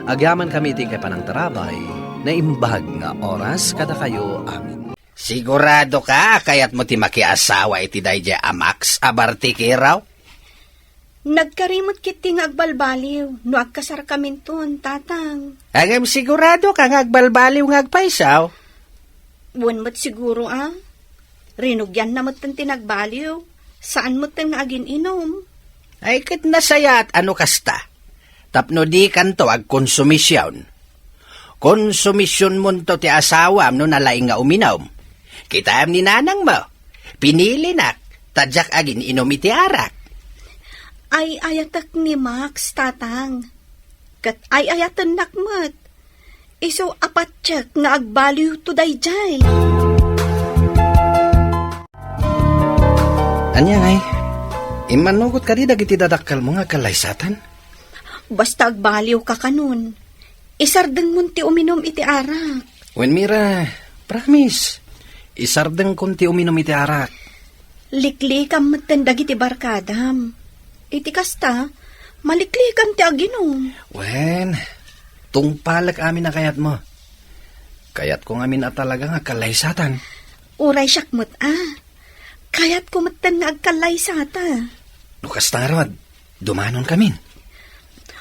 Agyaman kami iti kay panang tarabay na imbag nga oras kada kayo amin.
Sigurado ka kayat mo ti makiasawa iti dayjay amax abarti kiraw?
Nagkarimot kiti nga agbalbaliw, no agkasar kamin ton, tatang.
Agam sigurado ka nga agbalbaliw nga agpaisaw?
Buwan mo't siguro Rinugyan na mo't tinagbaliw. Saan mo't nga agin inom?
Ay kit nasayat ano kasta. Tapno di kanto agkonsumisyon. konsumisyon mo to ti asawam no nalaing nga uminom. Kita ni nanang mo, pinili nak, tadyak agin inom iti arak.
Ay ayatak ni Max, tatang. Kat ay ayatan nakmat. Iso apatsak nga agbaliw to dayjay.
Anya ngay, imanugot ka di dagiti dadakkel mo nga kalaysatan?
Basta agbaliw ka kanun. Isardeng munti uminom iti arak.
Wen Mira, promise. Isardeng kunti uminom iti arak.
Liklikam matan dagiti barkadam. Iti kasta, maliklikam ti aginom.
Wen, tungpalak amin na kayat mo. Kayat ko ngamin at talaga nga kalaysatan.
Uray syakmot Kayat kumatan nga agkalay sa ata.
Lukas tangarod, dumanon kamin.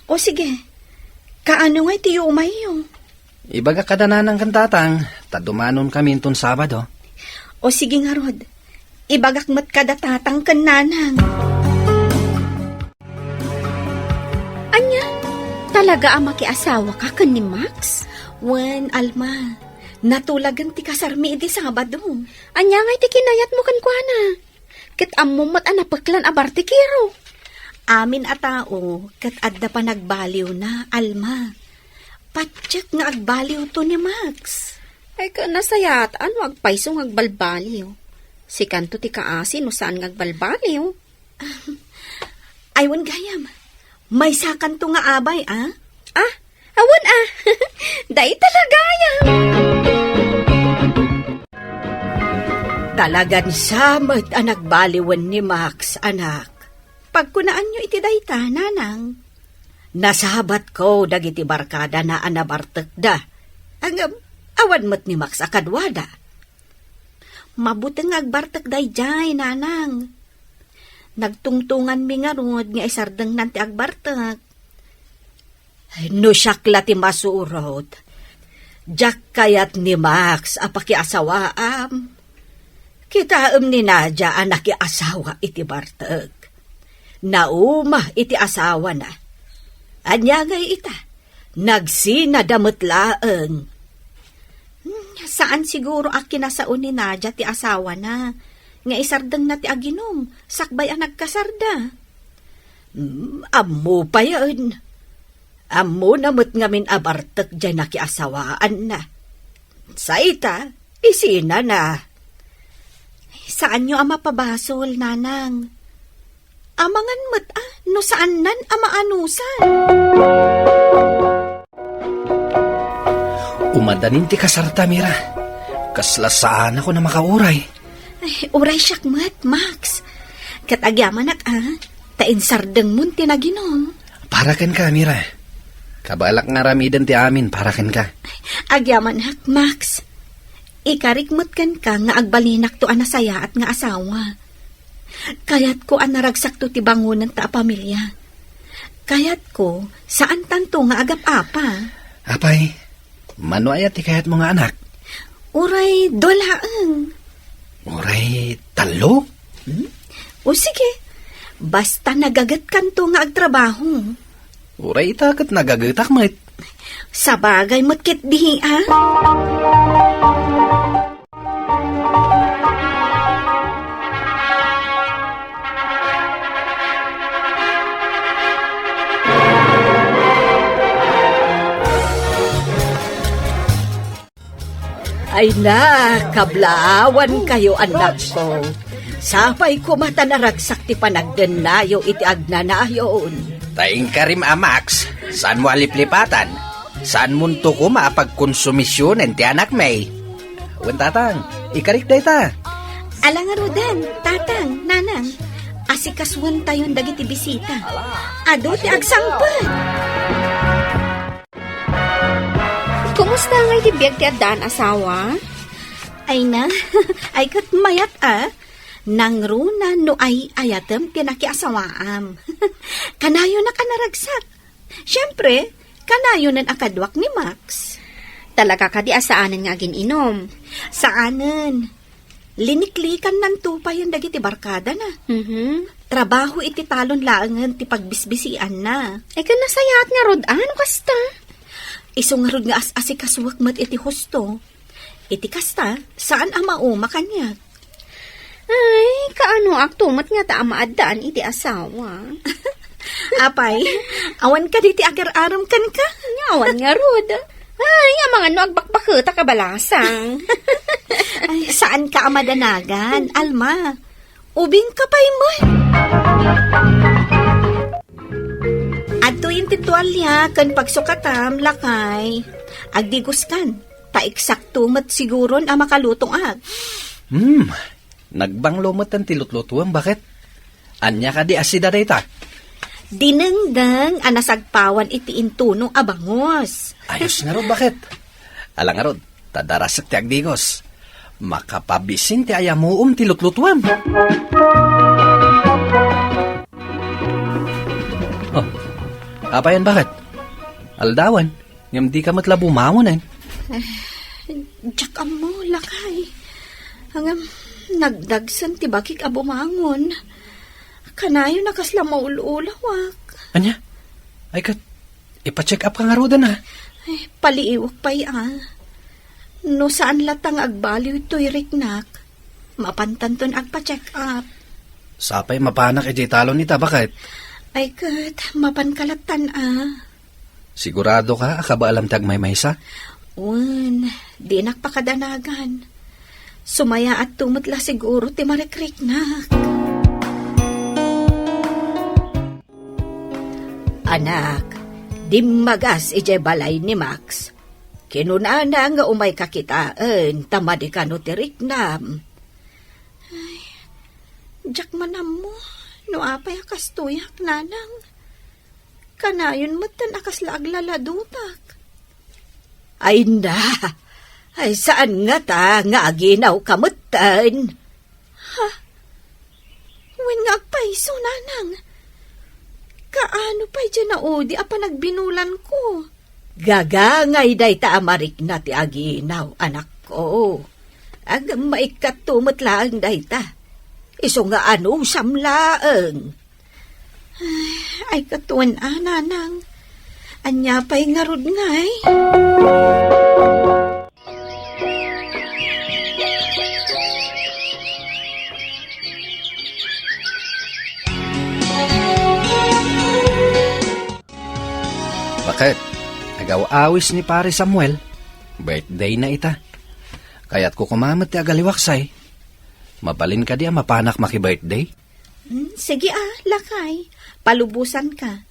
O sige, kaano nga itiyo umayo?
Ibaga kadanan ng kantatang, tadumanon kami itong Sabado.
O sige nga rod, ibagak mat kada tatang kananang.
Anya, talaga ang makiasawa ka kan ni Max?
Wen, Alma, natulagan ti kasarmi iti Sabado.
Anya nga iti kinayat mo kan kuana. Ket ammo mat anapaklan abartikiro.
Amin a tao, kat adda pa nagbaliw na, Alma. Patsak nga agbaliw to ni Max.
Ay ka nasayat, ano agpaisong agbalbaliw. Si kanto ti kaasi no saan ngagbalbaliw.
Aywan gayam, may sakan to nga abay,
Awan Day talaga yan.
Talagan samat ang nagbaliwan ni Max, anak. Pagkunaan nyo iti dayta, nanang. Nasabat ko dagiti barkada na anabartek da. Ang awan mo't ni Max akadwada. Mabuteng agbartek dayjay, nanang. Nagtungtungan mi nga rod nga isardeng nanti agbartek. No syakla ti masurot. Jak kayat ni Max apakiasawaam. Kitaam ni Nadia anak asawa iti bartek. Nauma iti asawa na. Anyagay ita, nagsina damot laeng. Saan siguro akinasaon ni Nadia ti asawa na, nga isardeng na ti aginom, sakbay ang nagkasarda. Ammo pa yun. Ammo namot ngamin abartek dyan nakiasawaan na. Sa ita, isina na. Saan nyo ama pabasol, nanang? Amangan mat no saan nan amaanusan?
Umadanin ti kasarta, Mira. Kaslasaan ako na makauray.
Ay, uray syakmat, Max. Katagyaman tain sardeng mun tinaginom.
Parakan ka, Mira. Kabalak nga ramidan ti amin, parakan ka.
Agyaman Max. Ikarikmot kan ka nga agbalinak to anasaya at nga asawa. Kayat ko anaragsak to ti bangunan ta pamilya. Kayat ko saan tanto nga agap-apa.
Apay, mano ayat ti kayat mo nga anak?
Uray dolaeng.
Uray talo?
O sige, basta nagagat kanto nga agtrabaho.
Uray itakat nagagatak mat.
Sa bagay mo't dihi Ay na, kablaawan kayo anak ko. Sapay ko mata naragsak ti panagdenayo iti agnanayon.
Taing karim Max, saan mo aliplipatan? Saan mo to ko maapagkonsumisyonen ti anak may?
Wen tatang, ikarik day ta.
Alang arudan, tatang, nanang, asikaswan tayon dagiti bisita. Ado ti agsangpet.
Kumusta nga iti biyag ti adan asawa?
Ay na, ay kat mayat nangruna no ay ayatem pinakiasawaam. Kanayo na kanaragsak. Siyempre, kanayo nan akadwak ni Max.
Talaga ka di asaanan nga gininom.
Saanan? Liniklikan ng tupay yung dagiti barkada na. Trabaho iti talon laangan ti pagbisbisian na.
Ay ka nasayat nga rod, ano kasta?
Isungarod nga as-asikasuwak mat iti husto. Iti kasta, saan ang mauma kanya?
Ay, kaano aktumat nga ta amaadaan iti asawa.
Apay, awan ka diti agar-aram kan ka.
Awan nga rod. Ay, nga mga no agbakbakita kabalasang.
Ay, saan ka amadanagan, Alma? Ubing ka pa'y mo. At tuwing titualya, kan pagsukatam, lakay, agdigos kan, ta-eksakto mat siguron ang makalutong ag.
Nagbanglo mo tan tilutlutuan, bakit? Anya ka di asida data.
Dinengdeng anasagpawan iti intunong abangos.
Ayos nga rod, bakit? Alang nga rod, tadarasak ti agdigos. Makapabisin ti ayamuom tilutlutuan. Oh, apayan bakit? Aldawan, ngam di ka matla bumangon eh.
Diyak mo, lakay. Hanggang nagdagsan ti bakik abumangon. Kanayo nakasla maululawak.
Anya? Ay kat, ipacheck up ka nga roda na.
Ay, paliiwak pa'y No saan latang agbaliw ito'y riknak, mapantanton agpa-check up.
Sapay mapanak iti talon nita, bakit?
Ay kat, mapankalatan
Sigurado ka, akaba alam tag may maysa?
Di nakpakadanagan. Sumaya at tumutla siguro ti marikriknak. Anak, dimmagas ije balay ni Max. Kinunana nga umay kakitaan, tamadi ka no tiriknam. Ay, jak manam mo, no apay akastuyak nanang. Kanayon matan akasla aglaladutak. Ay na, ay saan nga ta nga aginaw kamutan? Ha? Wen nga agpaiso nanang. Kaano pa'y dyan na odi apa nagbinulan ko? Gagangay day ta amarik na ti aginaw, anak ko. Ag maikatumot lang day ta. Iso nga anong samlaeng. Ay katuan nanang. Anya pa'y ngarod ngay.
Bakit? Agaw-awis ni pare Samuel. Birthday na ita. Kaya't ko kumamat ti agaliwaksay. Mabalin ka di mapanak maki-birthday?
Sige lakay. Palubusan ka.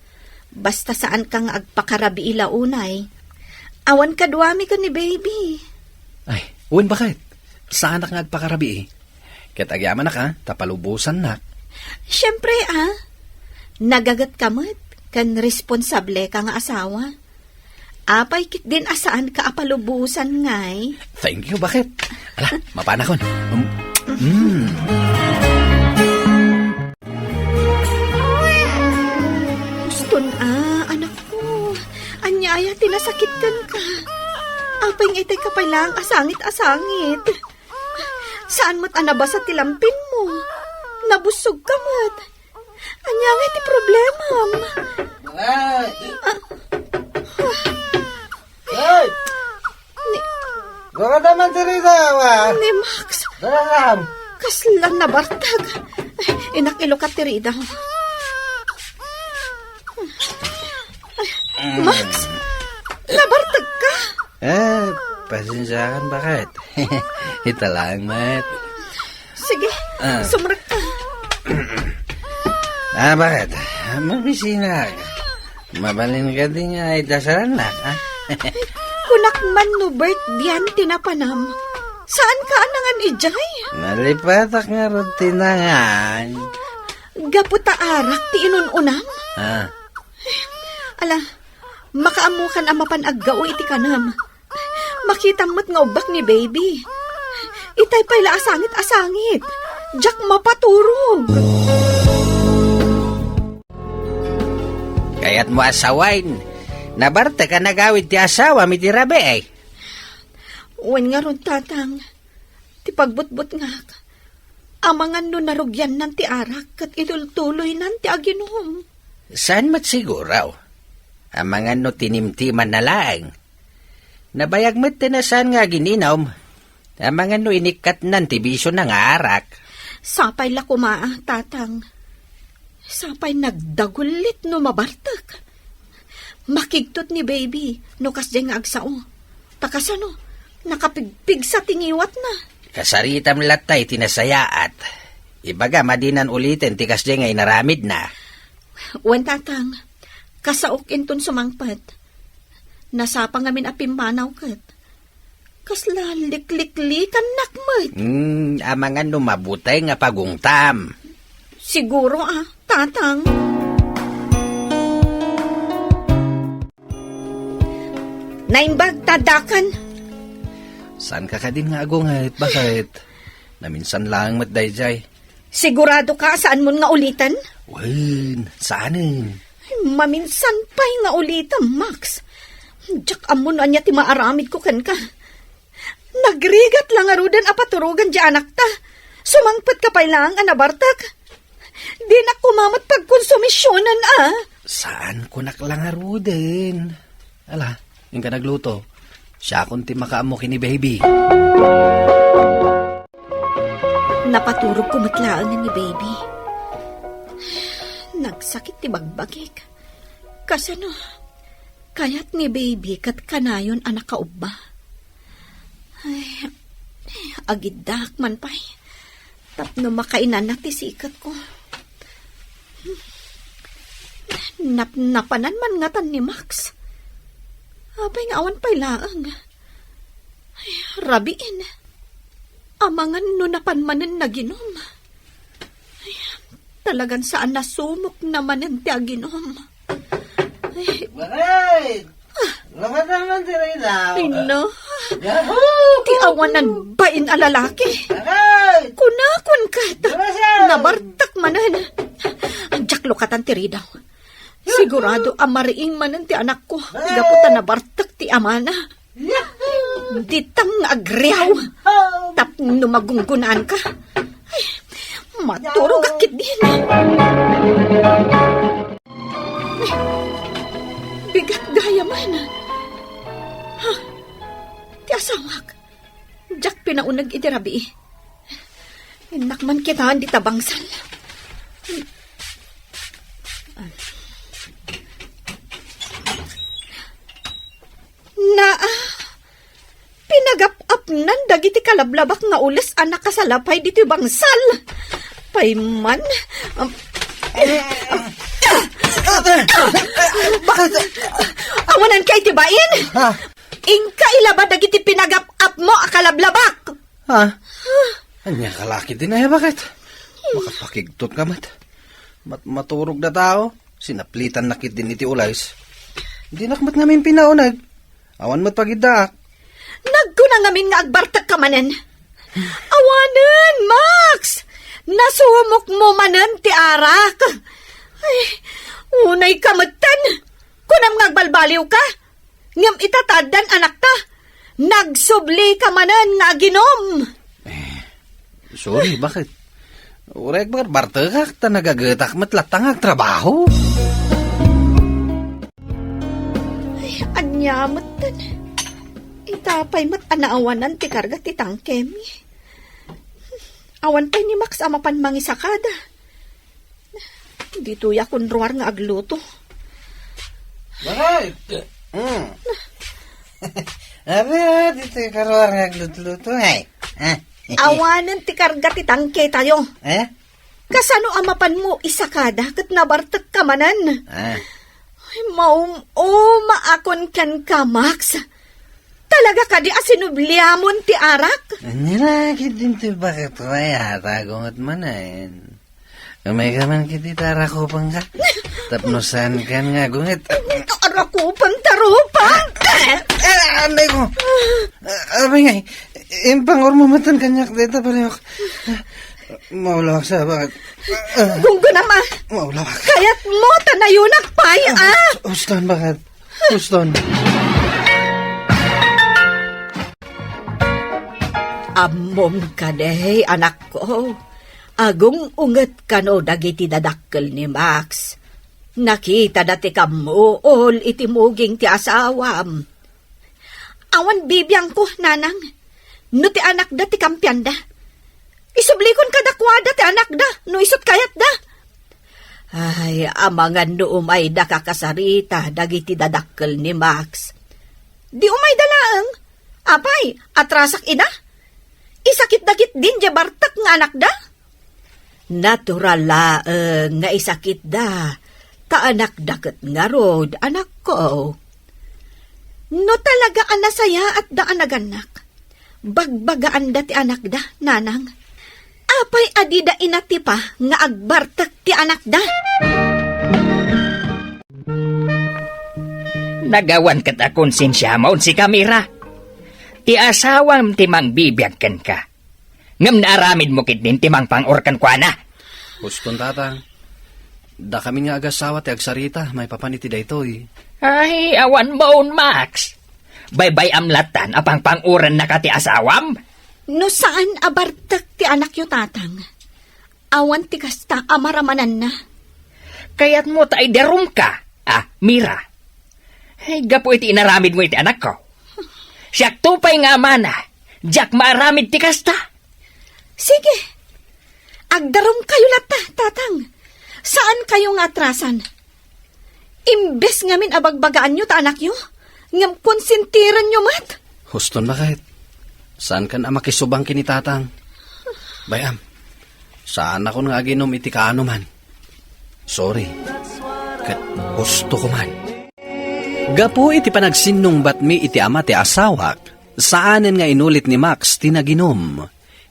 Basta saan kang agpakarabi ilaunay. Awan ka duwami ka ni baby.
Ay, bakit? Saan ka agpakarabi Ket agyaman na ka, tapalubusan na.
Siyempre nagagat kamot. Kan responsable ka nga asawa. Apay kit din asaan ka apalubusan ngay.
Thank you, bakit? Ala, mapanakon.
Guston anak ko. Anyaya tinasakitkan ka. Apay nga itay ka pa lang asangit-asangit. Saan mo't anabasa tilampin mo? Nabusog ka mo't. Anya nga iti problema.
Hey! Gora naman tirita,
Ni Max,
Daram!
kaslan na bartag. Inakilo ka tirida. Max, nabartag ka.
Pasensyakan, bakit? Ita lang, Mat.
Sige, sumrak ka.
Bakit? Mabisina ka. Mabalin ka din nga idasaran na,
Kunak man no birthday tinapanam. Saan ka anangan ijay?
Nalipatak nga rutinangan.
Gaputa arak ti inununam? Ala, makaamukan ang mapanaggaw iti kanam. Makita mo't nga ubak ni baby. Itay pa'y asangit-asangit. Jack mapaturog.
Kaya't mo asawain. Nabarte ka nagawid ti asawa mi ti rabe
Uwan nga ron tatang. Ti pagbutbut nga. Amangan no narugyan nan ti arak kat itultuloy nan ti aginom.
Saan mat siguraw? Amangan no tinimtiman na laeng. Nabayag mo't tinasan nga gininom. Ang mga no inikat ng tibisyo ng arak.
Sapay la kuma, tatang. Sapay nagdagulit no mabartak. Makigtot ni baby, no kasdeng agsao. Takasano, nakapigpig sa tingiwat na.
Kasaritam latay tinasayaat. Ibaga madinan ulitin tikas di nga inaramid na.
Wan tatang, kasaok inton sumangpat. Nasapa ngamin apimpanaw kat. Kasla likliklikan nakmat.
Amangan no mabutay nga pagungtam.
Siguro tatang. Naimbag tadakan.
Saan ka din nga agungit? Bakit? Naminsan lang matdayjay.
Sigurado ka saan mo nga ulitan?
Wen, saanin?
Maminsan pa'y nga ulitan, Max. Diyak amon anya ti maaramid ko kan ka. Nagrigat lang arudan apaturugan di anak ta. Sumangpat ka pa'y lang anabartak. Di na kumamat pagkonsumisyonan
Saan ko naklangarudan? Ala, yung ka nagluto. Siya kunti makaamo kini baby.
Napaturog ko matlaan ni baby. Nagsakit ti bagbagik. Kasano, kayat ni baby kat kanayon anak kaubba. Ay, agidak man pa'y. Tapno makainan na ti sikat ko. Napanan man nga tan ni Max. Abay nga awan pa'y laang. Ay, rabiin. Amangan no napanmanan na ginom. Ay, talagan saan nasumok naman ti aginom.
Bakit? Laman naman si Rina.
Ino. Ti awanan bain a lalaki.
Bakit?
Kunakon ka. Nabartak manan. Ang jaklo katan ti Rina. Sigurado amariing manan ti anak ko. Gaputan nabartak ti amana. Ditang agriyaw. Tapno magunggunaan ka. Ay, maturog akit din. Bigat gaya man. Ha? Ti asawak. Jack pinaunag iti rabi. Inakman kita di tabangsal. Pinagap-ap nan dagiti kalablabak nga ules anak kasalapay diti bangsal. Payman.
Bakit?
Awanan kay tibain?
Ha?
Ingka ilaba dagiti pinagap-ap mo akalablabak.
Ha? Anya kalaki din ay bakit? Makapakigtot ka mat. Maturog na tao. Sinaplitan nakit din iti ulays. Hindi nakmat ngamin pinaunag. Awan mo't pagidak.
Nagkunang ngamin nga agbartak ka manen. Awanan, Max! Nasumok mo manen ti arak. Ay, unay kamatan. Kunam nga agbalbaliw ka. Ngam itatadan anak ta. Nagsubli ka manen nga ginom.
Sorry, bakit? Urek bartakak ta nagagatak matlatang agtrabaho.
Ay, anyamatan. Itapay mat anaawanan ti karga ti tangkemi. Awan pa'y ni Max amapan mangisakada. Dito ya kunruar nga agluto.
Bakit? Abi, dito yung karuar nga agluto-luto ay.
Awanan ti karga ti tangke tayo. Kasano amapan mo isakada kat nabartak ka manan. Ay, maakon kan ka, Max. Talaga ka di asinubliamon ti arak?
Nilakit din ti bakit ko ay hatagongat manayin. Umay ka man kiti tarakupang ka. Tapnosan kan nga gungit.
Tarakupang tarupang!
Anday ko. Abay ngay, impang ormamatan kanyak dito pala yung... Maulawak sa bakit?
Gunggo naman.
Maulawak.
Kaya't mo tanayunak pay,
Uston, bakit? Uston.
Amom ka dey, anak ko. Agong unget ka no dagiti dadakkel ni Max. Nakita dati kamuol iti muging ti asawam. Awan bibiyang ko, nanang. No ti anak da ti kampiyan da. Isublikon ka dakwada ti anak da, no isot kayat da. Ay, amangan no umay da kakasarita, dagiti dadakkel ni Max. Di umay dalaang. Apay, atrasak ina. Isakit-dakit din di bartak nga anak da. Natural laeng nga isakit da. Ta anak daket nga rod, anak ko. No talaga anasaya at daan naganak. Bagbagaan da ti anak da, nanang. Apay adida inati pa nga agbartak ti anak da.
Nagawan kat akong sinsya maun si Kamira. Ti asawam timang bibiyagkan ka. Ngam naaramid mo kit din timang pang-orkan kwa na.
Huskon tatang. Da kami nga agasawa ti agsarita, may papaniti da ito eh.
Ay, awan maun, Max. Baybay amlatan apang pang-uran na ka ti asawam.
No saan abartak ti anak yo tatang? Awan ti kasta amaramanan na.
Kaya't mo tayo derum ka. Mira. Ay, gapo iti inaramid mo iti anak ko. Siyak tupay nga mana. Diyak maaramid ti kasta.
Sige. Agdarom kayo lata, tatang. Saan kayo nga atrasan? Imbes ngamin abagbagaan nyo ta anak nyo, ngam konsentiran nyo mat.
Huston ba kahit? Saan kan makisubang kini tatang? Bayam, saan ako nga ginom iti kaano man? Sorry, kat gusto ko man. Gapo iti panagsinong batmi iti ama ti asawak, saanen nga inulit ni Max tinaginom.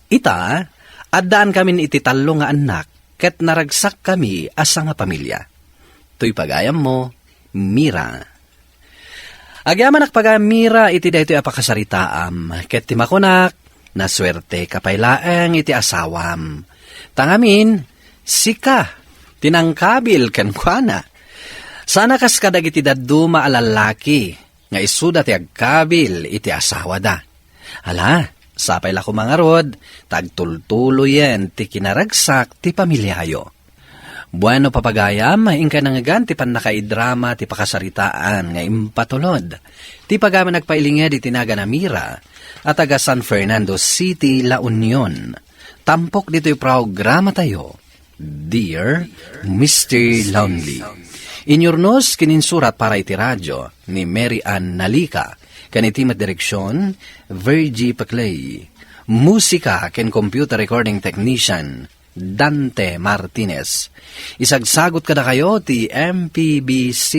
Ita, addaan kami iti talo nga anak, ket naragsak kami asa nga pamilya. To'y pagayam mo, Mira. Agyaman nakpagayam Mira iti daytoy apakasaritaam, ket timakunak, naswerte kapaylaeng iti asawam. Tangamin, sika, tinangkabil ken kuana. Sana kas kadag iti daduma alalaki, nga isuda ti agkabil iti asawa da. Hala, sapay la kumangarod, tagtultuloyen ti kinaragsak ti pamilyayo. Bueno papagayam, ingka nangagan ti panakaidrama ti pakasaritaan nga impatulod. Ti pagama nagpailingya di tinaga na Mira at taga San Fernando City, La Union. Tampok dito'y programa tayo, Dear Mr. Lonely. Inyornos kininsurat para iti radyo ni Mary Ann Nalica, kanitimat direksyon, Virgie Paclay. Musika ken computer recording technician, Dante Martinez. Isagsagot kada kayo ti MPBC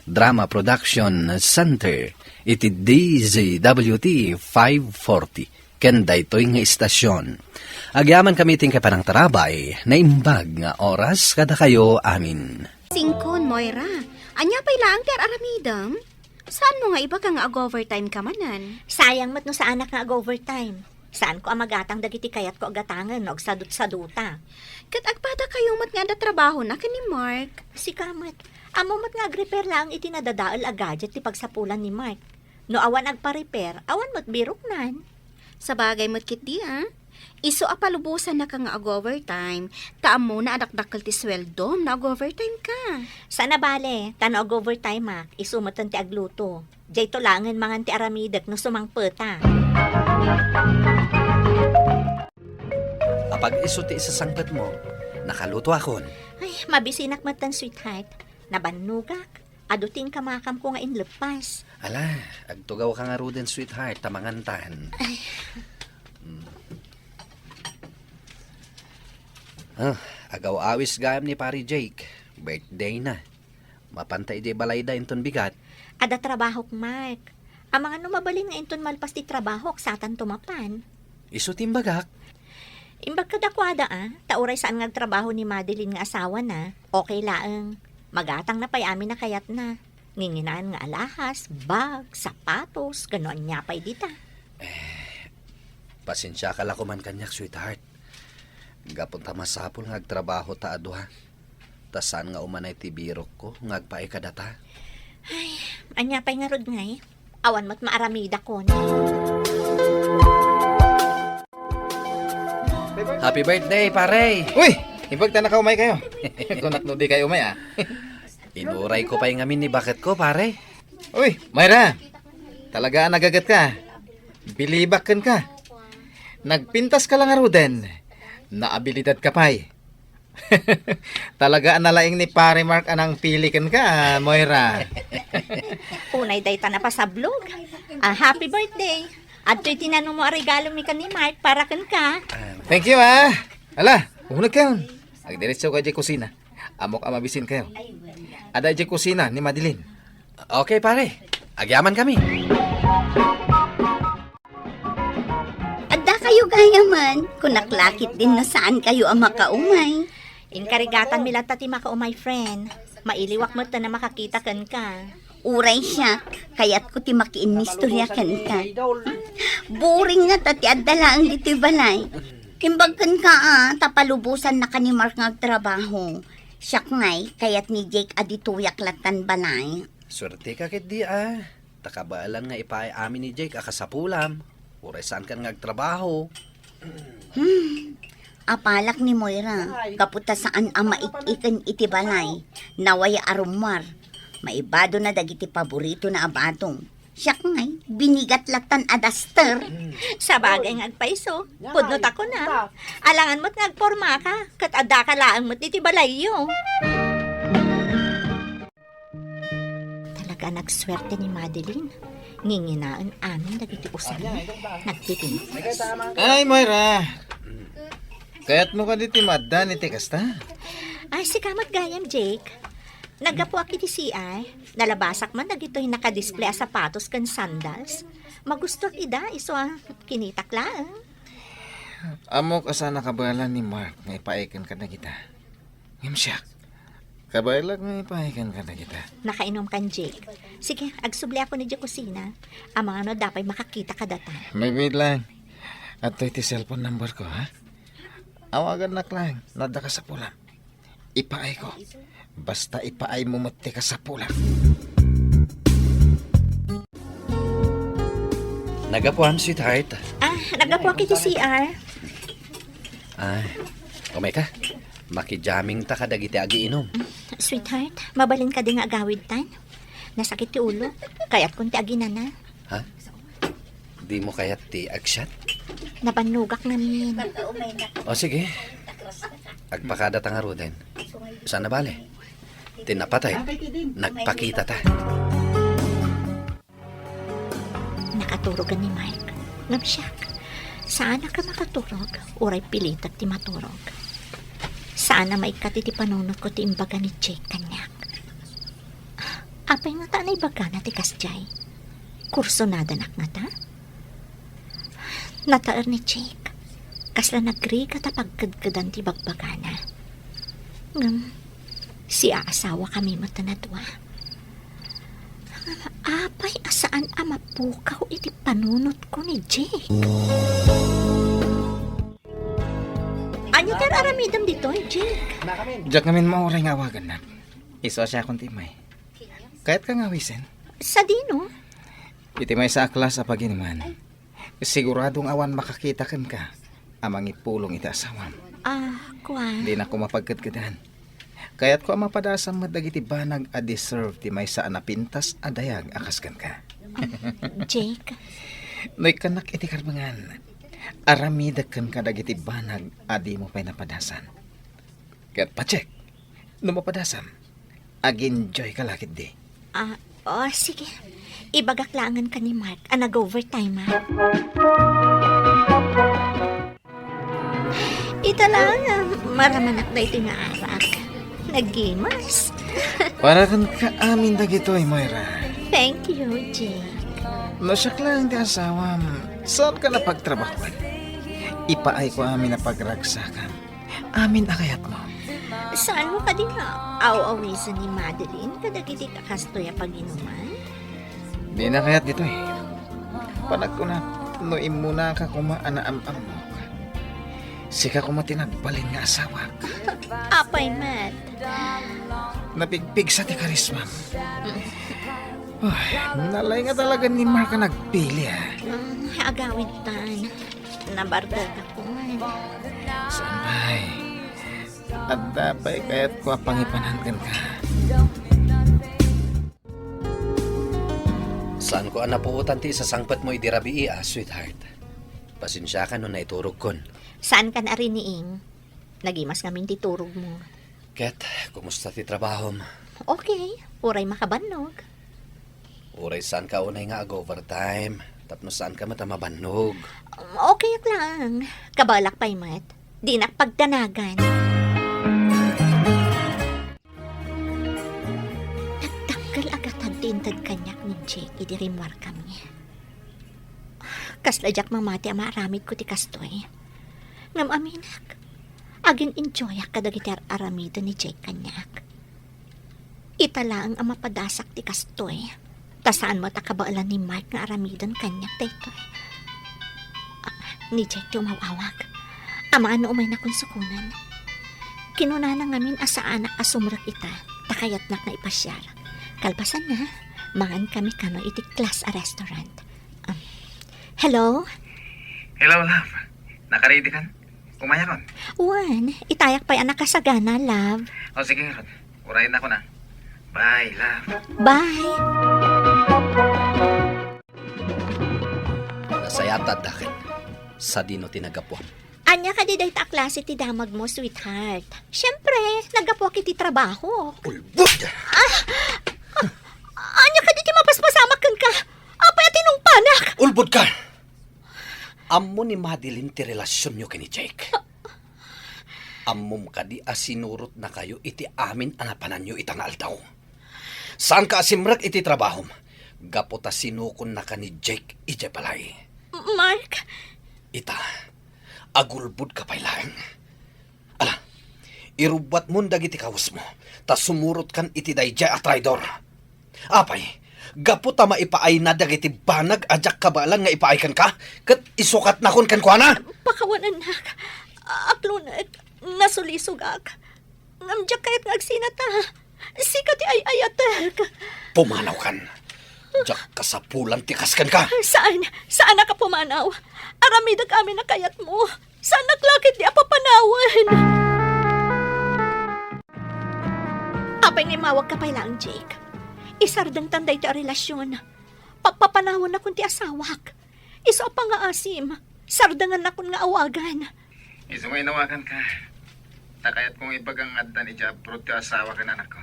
Drama Production Center iti DZWT 540 ken daytoy nga istasyon. Agyaman kami ting kapanang tarabay na imbag nga oras kada kayo amin.
Singkon, Moira. Anya pa'y laang ti aramidam? Saan mo nga iba ka nga ag-overtime ka manan?
Sayang mat no sa anak nga ag-overtime. Saan ko amagatang dagiti kayat ko agatangan no agsadut-saduta.
Kat agpada kayong mat nga da trabaho na ka ni Mark.
Si kamat, amo mat ngaag-repair lang iti nadadaal a gadget ti pagsapulan ni Mark. No awan agpa-repair, awan mat biroknan.
Sa bagay mo't kit di Iso apalubusan na ka nga ag-overtime. Taam mo na adakdakkel ti sweldo na ag-overtime ka.
Sana bale, tano ag-overtime isumatan ti agluto. Diyay to langan mangan ti aramidak no sumangpeta.
Apag iso ti isasangpet mo, nakaluto akon.
Ay, mabisinak matan sweetheart. Nabanugak. Adutin ka makam ko nga inlepas.
Ala, agtugaw ka nga ruden sweetheart, tamangantan.
Ay.
Agaw awis gayam ni pari Jake. Birthday na. Mapantay di balayda inton bigat.
Ada trabaho k Mark. Ang mga numabalin nga inton malpas ti trabaho satan tumapan.
Iso timbagak.
Imbag kadakwada tauray saan nga trabaho ni Madeline nga asawa na. Okay laeng. Magatang na pay amin na kayat na. Nginginaan nga alahas, bag, sapatos, gano'n niya pa'y dita.
Pasensya ka lang kuman kanyak, sweetheart. Gapon ta masapol nga agtrabaho ta aduha. Tasan nga umanay ti birok ko, nga agpaay kadata.
Ay, anya pa'y nga rod ngay. Awan mo't maaramida ko.
Happy birthday, pare!
Uy! Ibagta na kaumay kayo. Kung naknudi kayo umay
Inuray ko pa yung amin ni bakit ko, pare.
Uy, Mayra! Talaga nagagat ka. Bilibakan ka. Nagpintas ka lang aruden. Naabilidad ka pa'y. Talaga nalaing ni Pare Mark anang pilikan ka, Moira.
Unay day ta na pa sa blog. Happy birthday. At to'y tinanong mo ang regalo mi ka ni Mark para kan ka.
Thank you, ah. Ala, umunag kayo. Nagdiretso ka dyan kusina. Amok amabisin kayo. Ada dyan kusina ni Madeline.
Okay, pare. Agyaman kami.
Adda kayo gaya man, kung naklakit din na saan kayo ang makaumay.
Inkarigatan mi lang tati my friend. Mailiwak mo ta na makakita kan ka.
Uray siya, kaya't ko ti makiinistorya kan ka. Boring na tati adala ang dito'y balay. Kimbagkan ka tapalubusan na ka ni Mark ngagtrabaho. Siyak ngay, kaya't ni Jake adituyak latan balay.
Swerte ka kit di Takabaalan nga ipaay amin ni Jake akasapulam. Uray saan ka ngagtrabaho.
Apalak ni Moira, kaputa saan ang maikikan iti balay. Nawaya arumar. Maibado na dagiti paborito na abatong. Siyak ngay, binigat latan adaster.
Sa bagay ngagpaiso, pudnot ako na. Alangan mo't ngagporma ka, kat adda ka laang mo't iti balayo. Talaga nagswerte ni Madeline. Nginginaan amin dagiti usan. Nagtitin.
Ay, Moira. Kaya't mo ka diti maddan iti kasta.
Ay, si kamat gayam, Jake. Nagapo aki ti CI. Nalabasak man dagito'y nakadisplay a sapatos kan sandals. Magusto ida, iso kinitak lang.
Amok asa nakabalan ni Mark nga ipaikan ka na kita. Ngimsyak. Kabalag nga ipaikan ka na kita.
Nakainom kan, Jake. Sige, agsubli ako ni Jake kusina. Ang mga no, dapay makakita ka data.
May wait lang. At ito cellphone number ko, ha? Awagan na lang. Nada ka sa pula. Ipaay ko. Basta ipaay mo mati ka sa pula.
Nagapuan, sweetheart.
Nagapo aki ti CR.
Umay ka. Makijaming ta ka dagiti agiinom.
Sweetheart, mabalin ka din nga agawid tan. Nasakit ti ulo. Kaya't kung ti aginana.
Ha? Di mo kayat ti agsyat?
Nabanugak namin.
O sige. Agpakada ta nga ruden. Saan na bale? Tinapatay. Nagpakita ta.
Nakaturogan ni Mike. Nabsyak. Saan na ka makaturog? Uray pilitat ti maturog. Saan na maikat iti panunot ko ti imbaga ni Jake kanyak. Apay nga ta na ibaga na ti kasjay. Kurso nada nak nga ta? Nataar ni Jake. Kasla nagri ka ta pagkadkadan ti bagbagana. Si aasawa kami matanadwa. Apay asaan amapukaw iti panunot ko ni Jake. Anya tar aramidam dito, Jake?
Diyak namin mauray nga awagan na. Iso siya akong timay. Kahit ka nga wisen.
Sa dino?
Itimay sa aklas sa paginiman. Siguradong awan makakita kan ka. Amang ipulong iti asawam.
Kuwan.
Di na ko mapagkadkadan. Kaya't ko ang mapadasam madagiti banag a deserve ti may saan napintas a dayag akaskan ka.
Jake?
Noy kanak iti karbangan. Aramidag kan ka dagiti banag adi mo pa'y napadasan. Kaya't pacheck. No mapadasam. Ag-enjoy ka lakit di.
Sige. Ibagaklangan ka ni Mark. Nag-overtime, ha? Ito lang, maramanak na ito nga arak. Nag-gamers.
Para kan ka amin dagitoy, Moira.
Thank you, Jake.
Nasyak lang ti asawam. Saan ka na pagtrabahuan? Ipaay ko amin na pagragsakan. Amin akayat mo.
Saan mo ka din nga? Aw-awisan ni Madeline kadagiti kakastoy pag-inuman?
Di na kayat dito eh. Panag ko na, noim muna ka kumaanaam-am mo. Sika ko matinagbalin nga asawa ka.
Apay, Matt.
Napigpig sa ti karisma. Nalay nga talaga ni Mark ka nagpili
Agawid tan. Nabardag ako.
Sanbay. At dapay kaya't ko pangipananggan ka.
Saan ko napuutan ti sa sangpat mo idirabi sweetheart? Pasensya ka no na iturog kon.
Saan ka na rin niing? Nagimas namin titurog mo.
Ket, kumusta ti trabaho mo?
Okay, uray makabannog.
Uray saan ka unay nga ag-overtime? Tapno saan ka matamabanog?
Okay lang. Kabalak pa'y mat. Di nakpagdanagan. Nagtanggal agad ang tintad kanyak ni Jake. Idirimwar kami. Kasladyak mamati ang maaramid ko ti kastoy. Ngam aminak. Agin enjoy kadagiti aramido ni Jake kanyak. Itala ang mapadasak ti kastoy. Tasaan mo takabaalan ni Mark nga aramidon kanyak dito. Ni Jake ti umawawag. Ama ano umay na konsukunan. Kinuna na ngamin asa anak asumrak ita. Takayat nak na ipasyar. Kalpasan na, mangan kami kano iti class a restaurant. Hello?
Hello, love. Nakaready kan? Kumaya kon?
Juan, itayak pa'y anak kasagana, love.
O sige, Ron. Urayin na ko na. Bye, love.
Bye!
Nasayata dakin. Sa dino tinagapwa.
Anya ka di dahi ta klase ti damag mo, sweetheart. Siyempre, nagapwa kiti trabaho.
Ulbud!
Anya ka di ti mapaspasamak ka. Apa tinong panak?
Ulbud ka! Ammo ni Madeline ti relasyon nyo kini Jake. Ammom ka di asinurot na kayo iti amin anapanan nyo itang aldaw. Saan ka asimrak iti trabaho? Gapota sinukon na ka ni Jake ije balay.
Mark?
Ita, agulbud ka pa'y lang. Ala, irubat mo dagiti kawas mo, ta sumurot kan iti dayjay at traidor. Apay, gapota maipaay na dagiti banag ajak kabalan nga ipaikan ka, kat isukat na kon kan kuana.
Pakawanan nak. Aklunag, nasulisog ak. Ngamjak kahit ngagsinata. Sikat ay ayatek.
Pumanaw kan. Jak kasapulan tikaskan ka.
Saan? Saan ka pumanaw? Aramidag amin na kayat mo. Saan naglakit di apapanawan? Apay nga mawag ka pa lang, Jake. Isardang tanday ti relasyon. Pagpapanawan na kun ti asawak. Iso pa nga asim. Sardangan na kun nga awagan.
Iso may nawakan ka. Takayat kong ibagang addan ija abroad ti asawa ka na anak ko.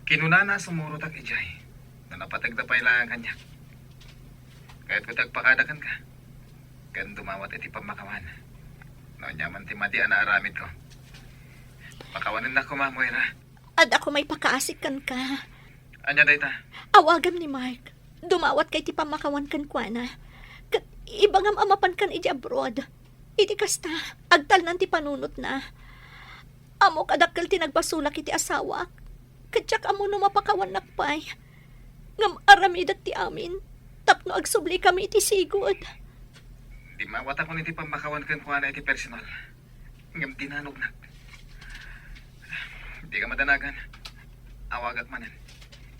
Kinunana sumurot ak ijay. Na napatagdapay lang kanya. Kahit ko tagpakadakan ka. Gan dumawat iti pamakawan. No, nyaman ti mati ana aramid ko. Pakawanin na ko, Ma Moira.
At ako may pakaasikan ka.
Anya dayta?
Awagam ni Mark. Dumawat kay ti pamakawan kan kuana. Kat ibangam amapan kan iti abroad. Iti kasta, agtal nan ti panunot na. Amo kadakkel ti nagbasulak iti asawa. Kadyak amo no mapakawan nakpay. Ngam aramidat ti amin. Tapno agsubli kami iti sigod.
Di mawata ko niti pamakawan kan kuana iti personal. Ngam dinanog na. Di ka madanagan. Awagak manan.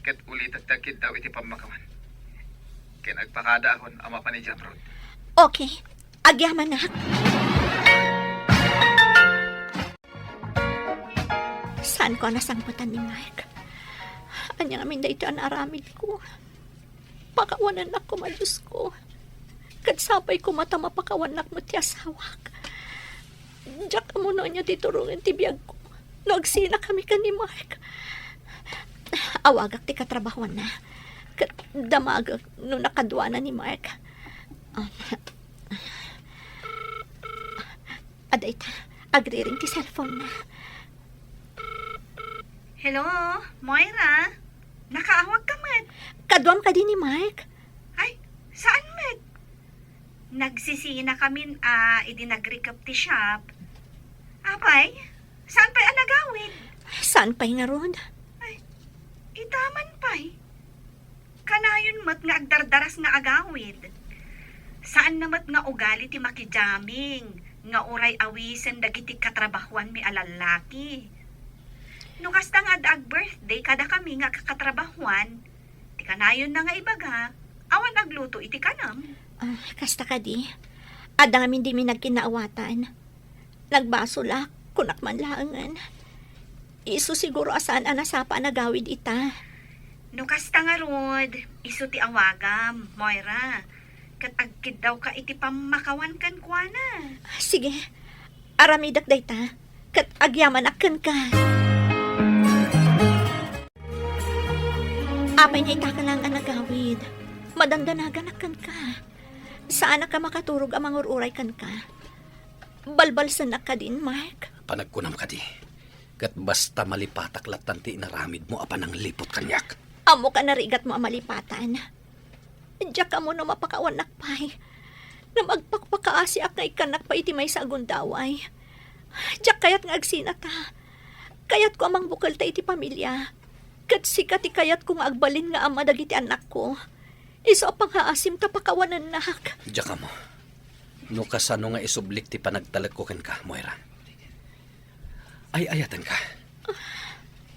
Ket ulit at tagkid daw iti pamakawan. Kaya nagpakada akon ama pa ni Jamrod.
Okay, agyaman na. Saan ko nasangputan ni Mark? Anya amin da ito ang aramid ko. Pakawanan na ko, Diyos ko. Kadsapay ko mata mapakawanak mo ti asawak. Diyak mo na niya titurungin ti biyag ko. Nagsina kami ka ni Mark. Awagak ti katrabahuan na. Damagag no nakadwa na ni Mark. Aday ta, agriring ti cellphone na.
Hello, Moira? Nakaawag ka, Mad.
Kadwam ka din ni Mark.
Ay, saan, Mad? Nagsisina kami, idinag-recap ti shop. Apay, saan pa'y anagawin?
Saan pa'y nga ron?
Itaman pa'y. Kanayon mat nga agdardaras nga agawid. Saan namat nga ugali ti makijaming, nga uray awisen dagiti katrabahuan mi alalaki. No kasta nga daag birthday kada kami nga kakatrabahuan, ti kanayon na nga ibaga, awan agluto iti kanam.
Kasta ka di. Adamin di mi nagkinaawatan. Nagbasulak, kunak man laangan. Isu siguro asaan anasapa nagawid ita.
No kasta nga rod, iso ti awagam, Moira. Kat agkid daw ka iti pamakawan kan kuana.
Sige, aramidak dayta. Kat agyaman akan ka. Apay na itaka lang ang nagawid. Madandanagan akan ka. Saan ka makaturog ang mangururay kan ka? Balbalsan na ka din, Mark.
Panagkunam ka di. Kat basta malipatak latan ti inaramid mo apan ang lipot kanyak.
Amo ka narigat mo ang malipatan. Diyak ka mo na mapakawan nakpay. Na magpakpakaasi akay kanak pa iti may sa agundaway. Diyak kayat nga agsina ta. Kayat ko amang bukal ta iti pamilya. Kat sikat kayat ko nga agbalin nga ama dagiti anak ko. Iso apang haasim ta pakawanan nak.
Diyak ka mo. No kasano nga isublik ti panagtalagkukan ka, Moira. Ay ayatan ka.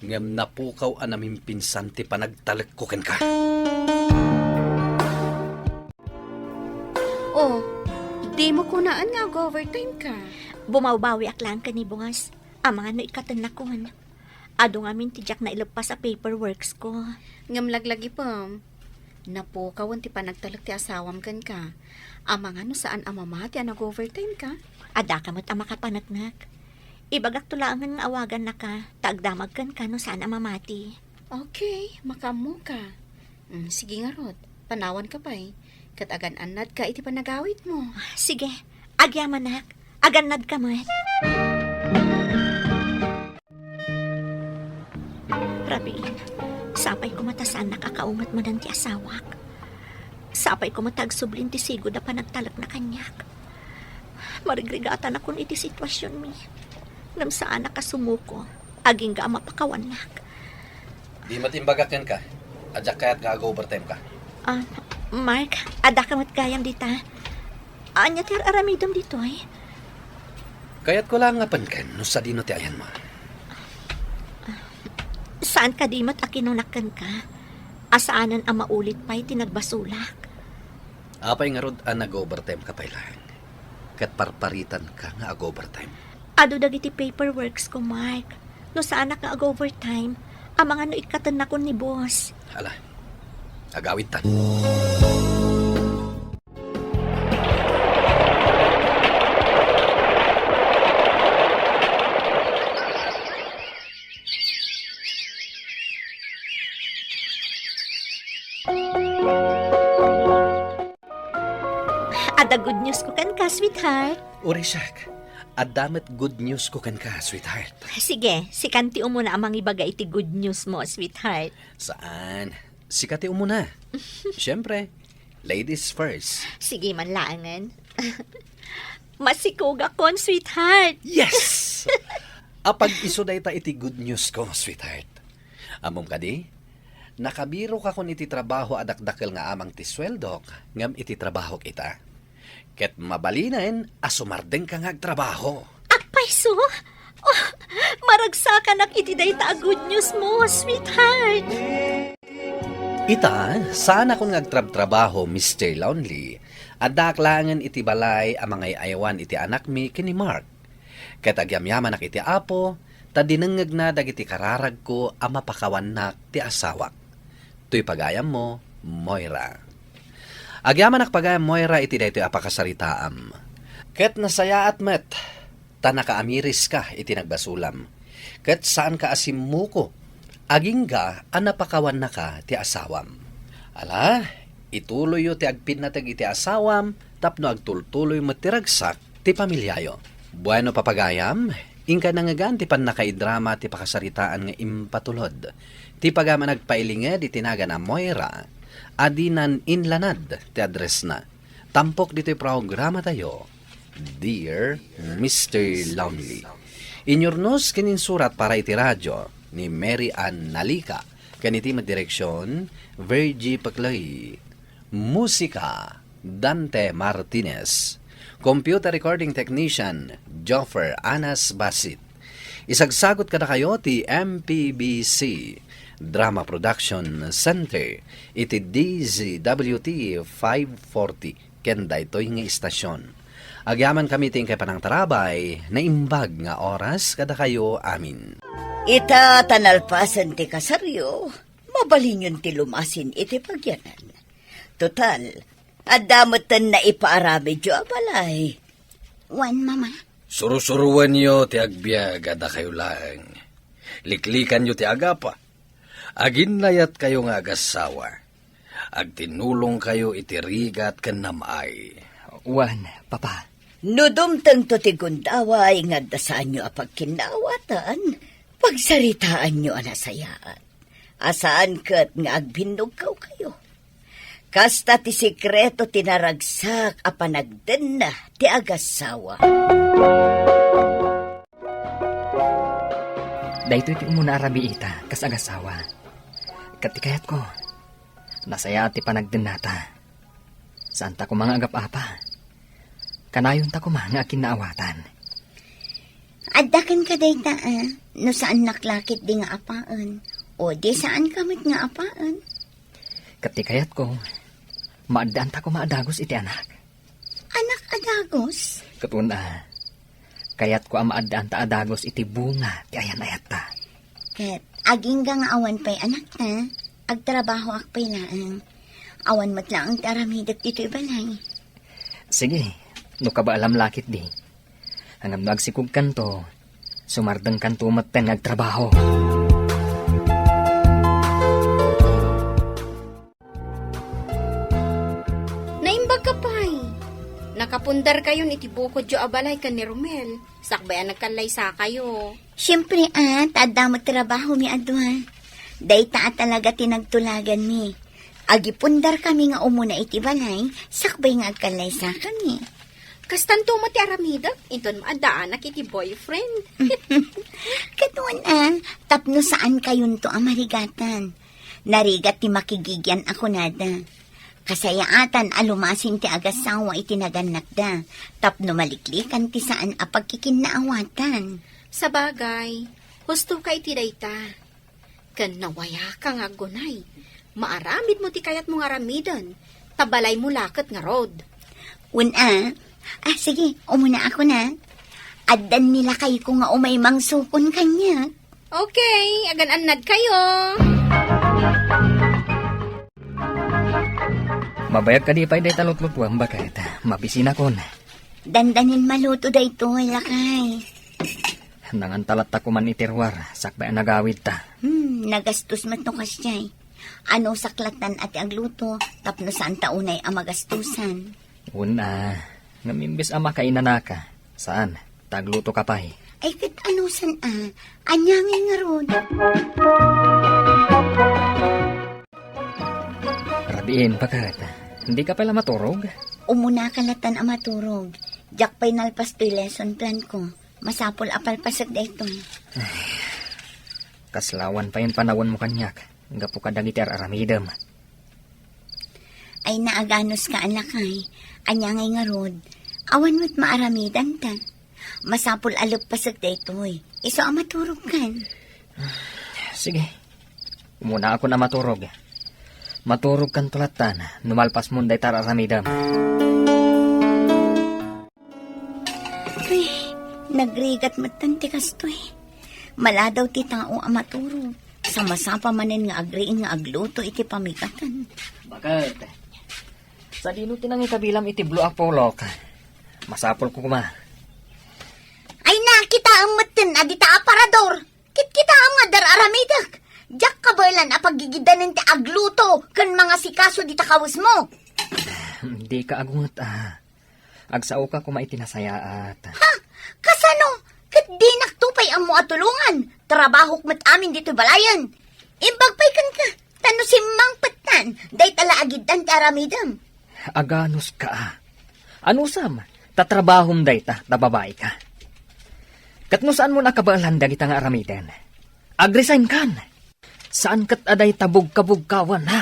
Ngam napukaw anaming pinsan ti panagtalagkukan ka.
Oh, di mo kunaan nga overtime ka.
Bumawbawi ak lang ka ni Bungas. Ang mga no ikatanakon. Ado nga min tijak na ilagpas sa paperworks ko.
Ngam laglagi pa. Napukawan ti panagtalag ti asawam kan ka. Ang mga no saan amamati ang nag-overtime ka.
Ada ka mo't ang makapanagnak. Ibagak tulangan nga awagan na ka. Tagdamag kan ka no saan amamati.
Okay, makamu ka. Sige nga Rod, panawan ka pa eh. Kat agan-anad ka iti panagawit mo.
Sige, agyaman nak. Aganad ka mo't. Rabin, sapay ko matasaan nakakaungat mo ng ti asawak. Sapay ko matagsublin ti sigod na panagtalak na kanyak. Marigrigatan akong iti sitwasyon mi. Ngam saan nakasumuko, aging ga mapakawanak.
Di matimbagakan ka. Adyak kaya't ga-overtime ka.
Mark, ada ka matgayam dita. Anya ti aramidom dito eh.
Kaya't ko lang nga pankan no sa dino ti ayan mo.
Saan ka di mat akinunakan ka? Asaanan ang maulit pa'y tinagbasulak.
Apay nga rod ang nag-overtime ka pailang. Kat parparitan ka nga ag-overtime.
Ado dagiti paperworks ko, Mark. No saan ka ag-overtime, ang mga no ikatan na ko ni boss.
Hala, agawid tan.
Ada good news ko kan ka, sweetheart.
Uri siyak, adamat good news ko kan ka, sweetheart.
Sige, sikanti mo na amang ibagay iti good news mo, sweetheart.
Saan? Sikati mo na. Siyempre, ladies first.
Sige man laangan. Masikog akon, sweetheart.
Yes! Apag iso day ta iti good news ko, sweetheart. Amom ka di? Nakabiro ka kun iti trabaho adakdakkel nga amang ti sweldok, ngam iti trabaho kita. Ket mabalinen, asumardeng ka nga trabaho.
Akpaiso? Oh, maragsakan ak iti dayta a good news mo, sweetheart.
Ita, sana kung nagtrab-trabaho, Mr. Lonely, adaklangan iti balay ang mga ayawan iti anak mi kini Mark. Ket agyamyaman nak iti apo, tadinengeg na dagiti kararag ko ang mapakawan nak ti asawak. Tuy pagayam mo, Moira. Agyaman ak pagayam Moira iti daytoy apakasaritaam. Ket nasaya at met, tanakaamiris ka iti nagbasulam. Ket saan ka asimuko, aging ga anapakawan na ka ti asawam. Ala, ituloy yo ti agpinatag iti asawam, tapno agtultuloy matiragsak ti pamilyayo. Bueno papagayam, ingka nangagan ti panakaidrama ti pakasaritaan nga impatulod. Ti pagaman nagpailinge di tinaga na Moira, adinan inlanad ti address na. Tampok dito'y programa tayo, Dear Mr. Lonely. Inyornos kininsurat para iti radyo ni Mary Ann Nalika. Kaniti madireksyon, Virgie Paclay. Musika, Dante Martinez. Computer recording technician, Joffer Anas Basit. Isagsagot kada kayo ti MPBC Drama Production Center iti DZWT 540 kenda ito'y nga istasyon. Agyaman kami ting kay panang tarabay na imbag nga oras kada kayo amin.
Ita tanalpasan ti kasaryo, mabalin yun ti lumasin iti pagyanan. Total, adamatan na ipaarami jo abalay. Wan, mama.
Surusuruan nyo ti agbyag ada kayo lang. Liklikan nyo ti agapa. Agin layat kayo nga agasawa. Agtinulong kayo iti rigat ken namay.
Wan, papa.
Nudumtang to ti gundaway nga dasaan nyo apag kinawatan. Pagsaritaan nyo anasayaan. Asaan kat nga agbinog kayo. Kasta ti sikreto tinaragsak a panagden na ti agasawa.
Dahito iti umuna arabi ita, kas agasawa. Katikayat ko, nasaya ti panagdenata. Saan ta ko mga agap-apa? Kanayon ta ko mga kinaawatan.
Adakan ka dayta no saan naklakit di nga apaan. O di saan kamit nga apaan.
Katikayat ko, maadaan ta ko maadagos iti anak.
Anak adagos?
Katuna, kayat ko ang maadaan ta adagos iti bunga ti ayan-ayat ta.
Ket aging nga awan pa'y anak ta, agtrabaho akpay laang. Awan matlaang taramidak dito'y balay.
Sige, no ka ba alam lakit di? Hanggang nagsikog kanto, sumardang kanto maten nagtrabaho.
Naimbag ka pa'y. Nakapundar kayo ni Tibukod jo abalay kan ni Romel. Sakbayan nagkalaysa kayo.
Siyempre tada magtrabaho mi adwa. Dayta talaga tinagtulagan mi. Agipundar kami nga umuna iti balay, sakbay nga agkalaysa kami.
Kastanto mo ti aramida, inton maadaan na kiti boyfriend.
Katuan tapno saan kayon to amarigatan. Narigat ti makigigyan ako nada. Kasayaatan alumasin ti agasawa iti naganak da. Tapno maliklikan ti saan apagkikinaawatan.
Sa bagay, husto ka iti dayta. Kan nawaya ka nga gunay. Maaramid mo ti kayat mong aramidan. Tabalay mo lakat nga rod.
Sige, umuna ako na. Addan nila kayo ko nga umay mangsukon kanya.
Okay, agan-anad kayo.
Mabayag ka di pa'y day talot-lutwang bakit mabisina kon.
Dandanin maluto da ito, lakay.
Nangantalat ta kuman itirwar, sakbay nagawid ta.
Nagastos matukas siya'y. Ano saklatan at agluto, tapno saan taunay ang magastusan.
Una, ngamimbis ama kainanaka. Saan? Tagluto ka pa'y.
Ay, kat ano san anyangin nga ron.
Rabiin, bakit? Hindi ka pala maturog?
Umuna kalatan ang maturog. Jack pa'y nalpas to'y lesson plan ko. Masapol apal pasag da ito.
Kaslawan pa yung panawon mo kanyak. Gapo ka dagiter aramidam.
Ay naaganos ka alakay. Anyangay nga rod. Awan mo't maaramidan ta. Masapol alap pasag da ito Iso ang maturog kan.
Sige. Umuna ako na maturog. Maturog kan tulatan. Numalpas mo day tararamidam.
Nagrigat matanti kasto Maladaw ti tao ang maturog. Sa masapa manin nga agriin nga agluto iti pamikatan.
Bakit? Sa dino tinangi kabilam iti Blue Apollo. Masapol ko kuma.
Ay na, kita ang matin, adita aparador. Kita ang nga dararamidak. Diyak kabalan apagigidanin ti agluto kan mga sikaso di takawis mo.
Di ka agungot Agsao ka kuma itinasayaat.
Ha? Kasano? Kat di naktupay ang mo atulungan. Trabahok mat amin dito balayan. Imbagpay kan ka. Tano si Mang Patan. Day tala agidan ti aramidam.
Aganos ka Anusam? Tatrabahom day ta, babae ka. Katno saan mo nakabalan dagita nga aramiden? Agresign kan. Saan kat aday tabog-kabog-kawan ha?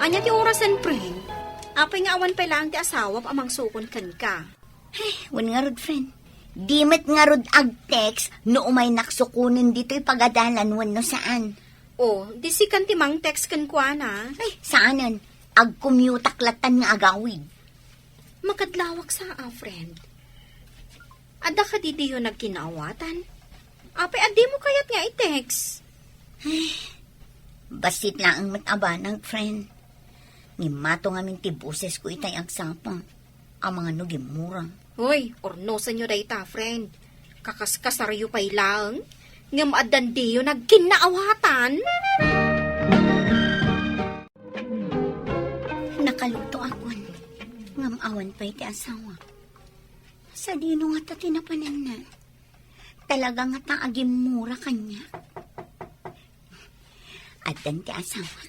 Anya ti orasan, friend. Apay nga awan pa lang ti asawa amang sukon kan ka.
Wan nga rod, friend. Di met nga rod ag-text no umay naksukunin dito'y pagadalan wan no saan.
Di si kan ti mang text kan kwa na.
Ay, saanan? Ag-commutaklatan nga agawid.
Makadlawak sa friend. Ada ka di diyo nagkinaawatan? Apay, adi mo kayat nga i-text.
Basit lang ang matabanang, friend. Ngimato nga minti boses ko itay agsapang. Ang mga nugimurang.
Hoy, ornosan nyo dayta, friend. Kakaskasaryo pa'y lang. Ngam adan diyo nagkinaawatan.
Nakaluto akon. Ngam awan pa'y ti asawa. Sa dino nga ta tinapanan na. Talaga nga ta agimura kanya. Adan ti asawa.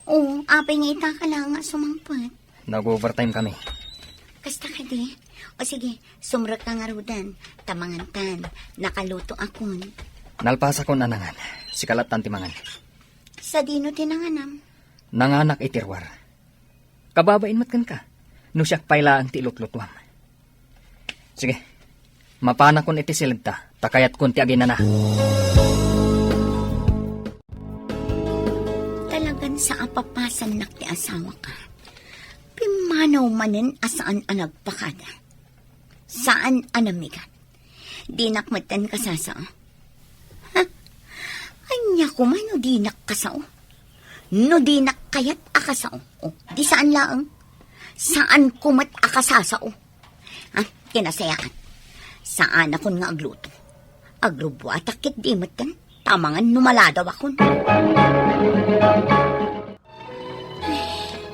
Oo, apay nga ita ka lang nga sumangpat.
Nag-overtime kami.
Kasta ka di. O sige, sumrak ka nga rudan. Tamangantan. Nakaluto akon.
Nalpasa ko nanangan. Sikalat tantimangan.
Sa dino tinanganam.
Nanganak itirwar. Kababain matkan ka. No siyak payla ang tilot-lotwam. Sige. Mapana kon iti silagta. Takayat kon ti agina na.
Talagan sa apapasan nak ti asawa ka. Pimanaw manen asaan ang nagpakada. Saan anamigat. Di nakmatan ka sasao. Ha? Anya ko man no di nakasao. No di nakayat akasao. O, di saan laang. Saan kumat akasasao. Ha? Kinasayaan. Saan akon nga agluto. Agrubo at akit di matan. Tamangan numaladaw akon.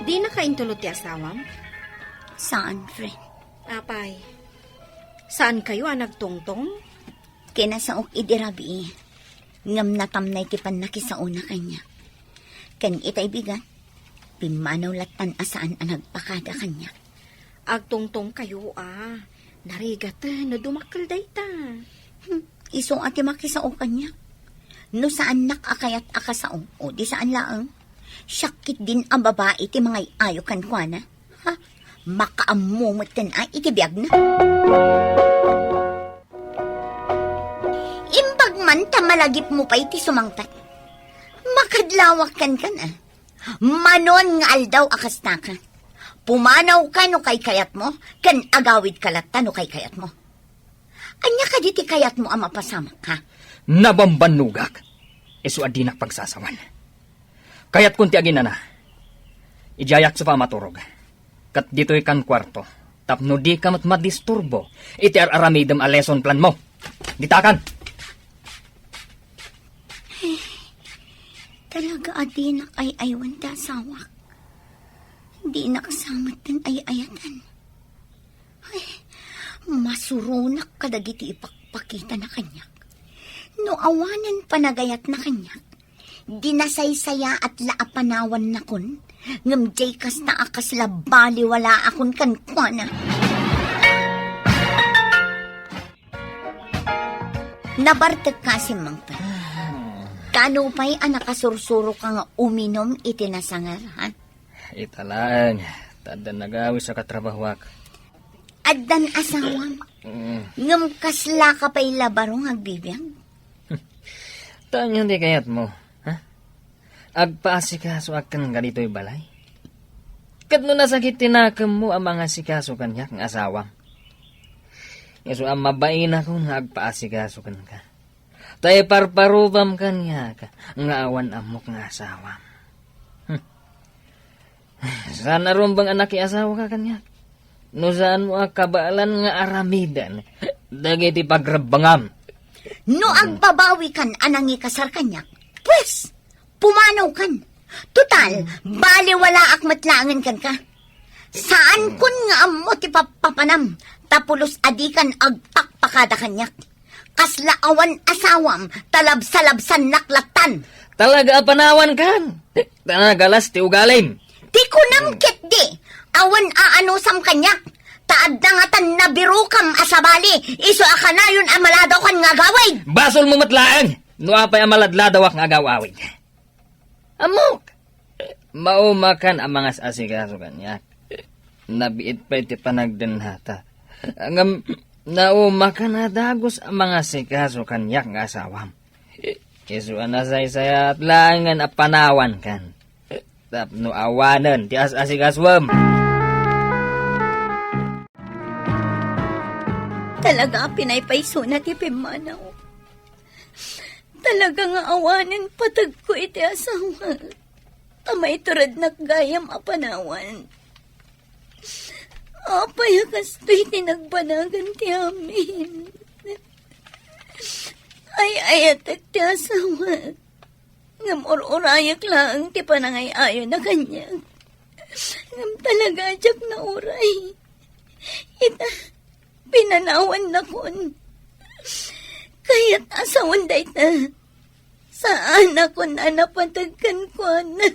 Di na kaintulot ti asawam?
Saan, friend?
Apay, saan kayo nagtungtong?
Kinasaok idirabi. Ngam natamnay ti nakisauna kanya. Kan itay bigat. Pimanaw latan asaan ang nagpakada kanya.
Agtungtong kayo Narigat no dumakal dayta.
Iso ati makisao kanya. No saan nakakayat akasao. O di saan laang. Syakit din ang babae ti mga ayo kan kwa na. Ha? Makaamumot kan ay itibiyag na. Imbag man tamalagip mo pa iti sumangtat. Makadlawak kan na. Manon nga aldaw akasta ka. Pumanaw ka no kay kayat mo, kan agawid kalata no kay kayat mo. Anya ka di ti kayat mo ang mapasamak ka.
Nabambanugak. Isu adinak pagsasawan. Kayat kunti agina na. Ijayak sa pamaturog. Kat dito'y kan kwarto. Tapno di ka madisturbo. Iti aramidam a lesson plan mo. Ditakan!
Talaga adinak ay aywan da sawak. Di nakasamatan ay ayatan. Ay, masurunak kadagiti ipakpakita na kanyak. No awanan panagayat na kanyak. Dinasaysaya at laapanawan na kun. Ngam jay kas na akas labali wala akon kan kwa na. Nabartag kasi mangpa. Kano pa'y nakasursuro ka nga uminom itinasangar, ha?
Italaan. Tada nagawi sa katrabahwak.
Addan asawam. Ngam kasla ka pa'y labarong agbibiyang.
Tanyo di kayat mo. Agpaasikaso akan ganito'y balay. Kat no nasakit tinakam mo ang mga sikaso kanyak ng asawang. Yaso ang mabain ako nga agpaasikaso kan ka. Tayo parparubam kanya ka nga awan amok nga asawang. Sana rumbang anak asawa ka kanyak. No saan mo akabalan nga aramidan. Dagiti pagrabangam.
No agbabawi kan anang ikasar kanyak. Pwes! Pumanaw kan. Total, bali wala akmatlangan kan ka. Saan kun nga amo ti papapanam, tapulos adikan agpakpakada kanyak. Kasla awan asawam, talabsalabsan naklatan.
Talaga panawan kan. Tanagalas ti ugalim.
Ti kunamkit di, awan aanusam kanyak. Taad na nga tan nabirukam asabali, iso akanayon amaladaw kan nga gawid.
Basol mo matlaan. No apay amaladladawak nga gawawid. Amok! Maumakan ang mga asikaso kanyak. Nabiit pa iti panagdanhata. Ang naumakan na dagos ang mga asikaso kanyak nga asawam. Isu anasay-saya at langan a panawan kan. Tapno awanan ti asikaswam.
Talaga pinaypayso na ti Pimanaw. Talaga nga awanin patag ko iti asawa. Tamay turad nakgayam apanawan. Apay kasto'y tinagbanagan ti amin. Ay ayatek ti asawa. Ngam or-urayak lang ti panangay-ayo na kanya. Ngam talaga ajak na uray. Ita, pinanawan na kon. Kaya't asawan day ta. Saan ako na napatagkan ko na.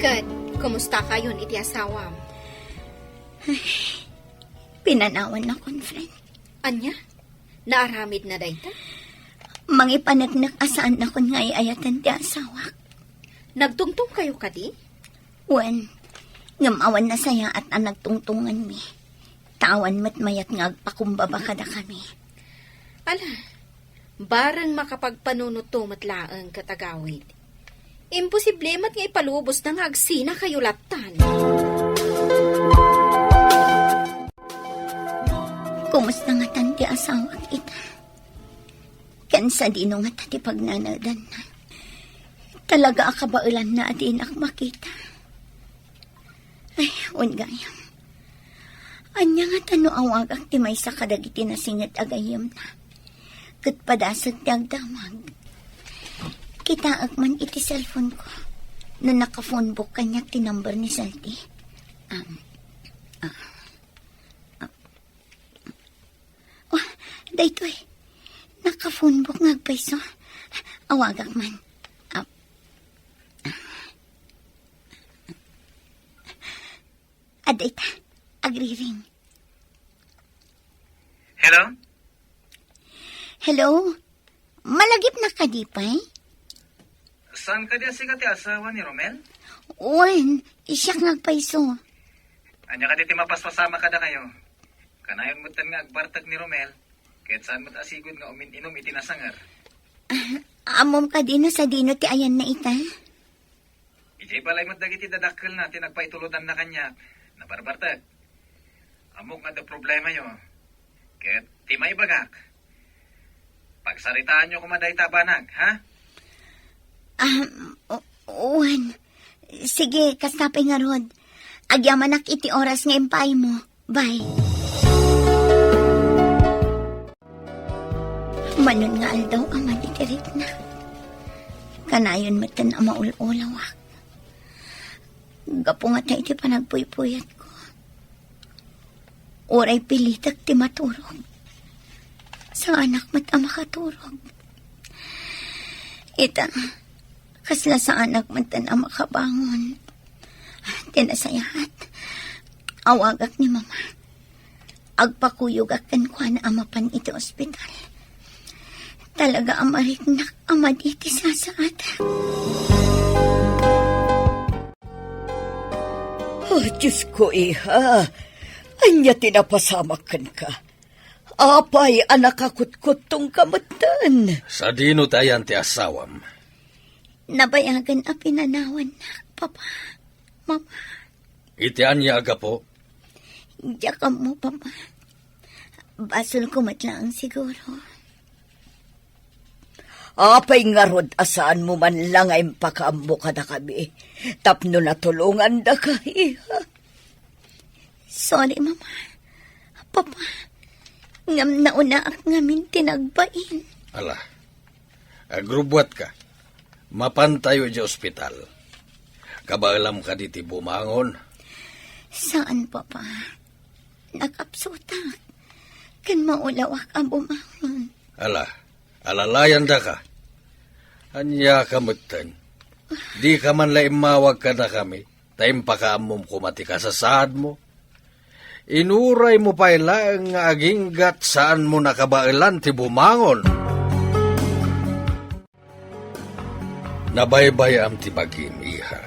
Kat, kumusta kayon iti asawam?
Pinanawan na kon, friend.
Anya? Naaramid na dayta?
Mangipanagnak asaan na kon nga iayatan ti asawak.
Nagtungtong kayo kadi?
Wen, ngamawan na saya at ang nagtungtungan mi. Tawan mat mayat nga agpakumbaba kada kami.
Ala, barang makapagpanunuto matlaang katagawid. Imposible mat nga ipalubos na nga agsina kayo laptan.
Kumusta nga tanti asawak ita? Kansa dino nga tati pagnanadan na. Talaga akabailan na adinak makita. Ay, ungayam. Anya nga tano awagak ti may sa kadagiti na singat agayam na. Kat padasag ti agdamag. Kita agman iti cellphone ko. Na naka-phone book kanya ti number ni Salty. Dayto eh. Naka-phone book nga agpayso. Awagak man. Adayta. Agri-ring.
Hello?
Hello? Malagip na ka di pa eh?
Saan ka diya sikat asawa ni Romel?
Uwan, isyak nagpayso.
Anya ka diti mapaspasama ka da kayo. Kanayon mo tan nga agbartag ni Romel. Kahit saan mo't asigod nga umin-inom iti nasangar.
Amom ka din sa dino ti ayan na ita.
Ijay balay mo't dagiti dadakkel natin nagpaituludan na kanya. Nabarbartag. Amok nga da problema yo. Kahit ti may bagak. Pagsaritaan nyo kumaday tabanag, ha?
Uwan. Sige, kastapay nga rod. Agyamanak iti oras nga impay mo. Bye. Manon nga aldaw ama ditirit na. Kanayon matan ama ul-ulawak. Gapo nga tayo iti panagpuypuyat ko. Oray pilitak ti maturog. Sa anak mat ama katurog. Ita, kasla sa anak matan ama kabangon. Tinasayat. Awagak ni mama. Agpakuyog akan kwa na ama pan iti ospital. Talaga amariknak ama diti sa saat.
Oh, Diyos ko, iha. Anya tinapasamakan ka. Apay, anak akut-kut tong kamatan.
Sa dino tayan ti asawam.
Nabayagan a pinanawan na, papa, mama.
Iti anya aga po.
Diyak mo, papa. Basol ko matlang siguro.
Apay nga rod, asaan mo man lang ay pakaambo ka na kami. Tapno na tulungan da ka, iha.
Sorry, mama. Papa, ngam nauna ak ngamin tinagbain.
Ala, agrubwat ka. Mapantayo di ospital. Kabaalam ka diti bumangon.
Saan, papa? Nakapsutak. Kan maulawak ang bumangon.
Ala, alalayan da ka. Anya kamutan. Di ka man laimawag ka na kami. Taim pakaamom kumati ka sa saad mo. Inuray mo pa ilang aginggat saan mo nakabailan ti bumangon. Nabaybay am ti bagim, iha.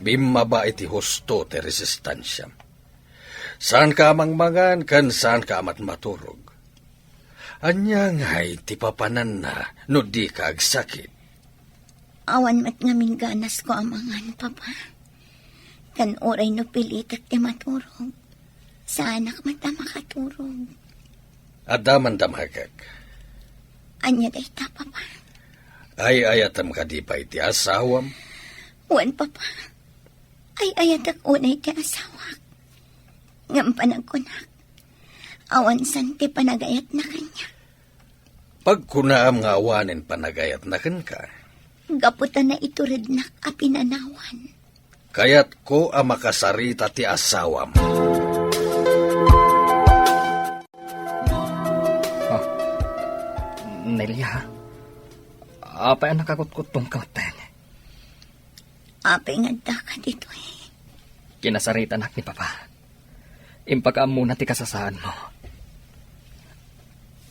Bimaba iti husto ti resistansyam. Saan ka mangmangan kan saan ka amat maturog. Anya ngay ti papanan na no di ka agsakit.
Awan mat ngamin ganas ko amangan, papa. Kan oray no pilitak ti maturog. Sa anak mata makaturog.
Adaman damhagag.
Anya day ta, papa.
Ay ayatam ka di pa iti asawam.
Wan, papa. Ay ayatak unay ti asawak. Ngam panagkunak. Awan san ti panagayat na kanya.
Pagkunaam nga awanin panagayat na ka.
Gaputan na ituridnak a pinanawan.
Kayat ko ang makasarita ti asawam.
Nelia, apa ang nakakutkutong kauten?
Apay nga da ka dito eh.
Kinasarita anak ni Papa. Impagam muna ti kasasaan mo.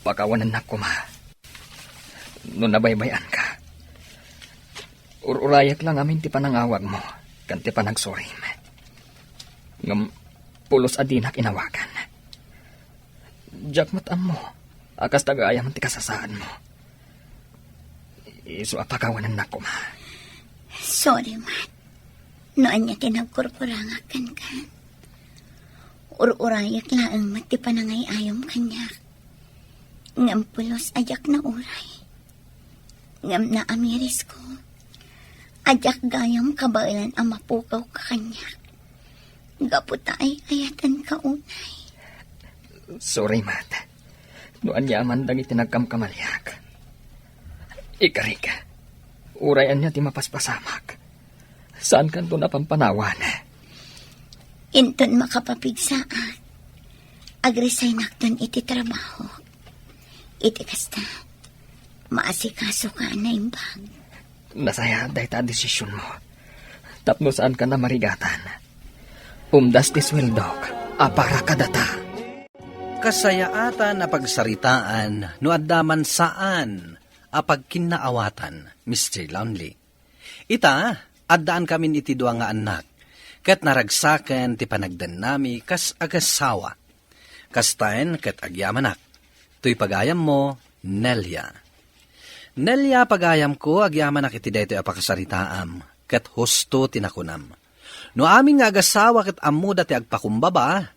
Pakawanan na ko, ma. Nung nabaybayan ka. Ururayak lang amin ti panangawag mo. Kan ti panagsurim. Ngam pulos adinak inawagan. Jakmatan mo. Akas tagaayam ti kasasaan mo. Isu apakawanan na ko, ma.
Sorry, man. Noon niya tinagkurkurangakan ka. Ururayak laang mati panangay ayom kanya. Ngam pulos ajak na uray. Ngam na amiris ko. Ajak gayam kabailan ang mapukaw ka kanya. Gaputay ayatan ka unay.
Sorry, Mat. Noan niya amandang itinagkamkamalyak. Ikarik, urayan niya ti mapaspasamak. Saan kanto na pampanawan?
Inton makapapigsaat. Agresay nakton iti trabaho. Iti kasta. Maasikaso ka na imbag.
Nasaya day ta desisyon mo. Tapno saan ka na marigatan. Umdas ti sweldok, apara kadata.
Kasayaatan na pagsaritaan no addaman saan apag kinaawatan, Mr. Lonely. Ita, addaan kami iti dua nga anak, kat naragsaken ti panagdan nami kas agasawa. Kastaen kat agyamanak, tuy pagayam mo, Nelia. Nelia pagayam ko, agyamanak iti daytoy apakasaritaam, kat husto tinakunam. No amin nga agasawa kat amuda ti agpakumbaba,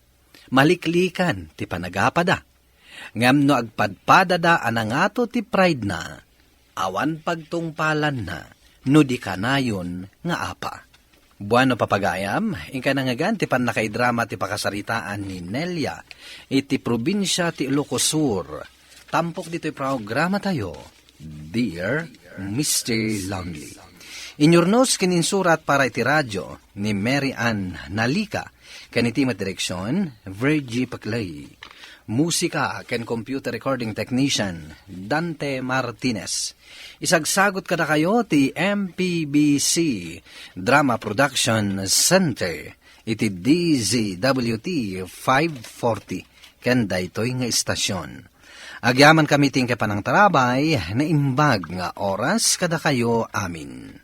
maliklikan ti panagapada. Ngam no agpadpadada anangato ti pride na, awan pagtungpalan na, no di kanayon nga apa. Buano papagayam, inka nangagan ti panakaidrama ti pakasaritaan ni Nelia, iti probinsya ti Ilocos Sur. Tampok dito'y programa tayo, Dear Mr. Lonely. Inyurnos kininsurat para iti radyo ni Mary Ann Nalika, kaniti direksyon, Virgie Paclay. Musika ken computer recording technician, Dante Martinez. Isagsagot kada kayo ti MPBC Drama Production Center, iti DZWT 540, ken daytoy nga istasyon. Agyaman kami ting kapanang tarabay na imbag nga oras kada kayo amin.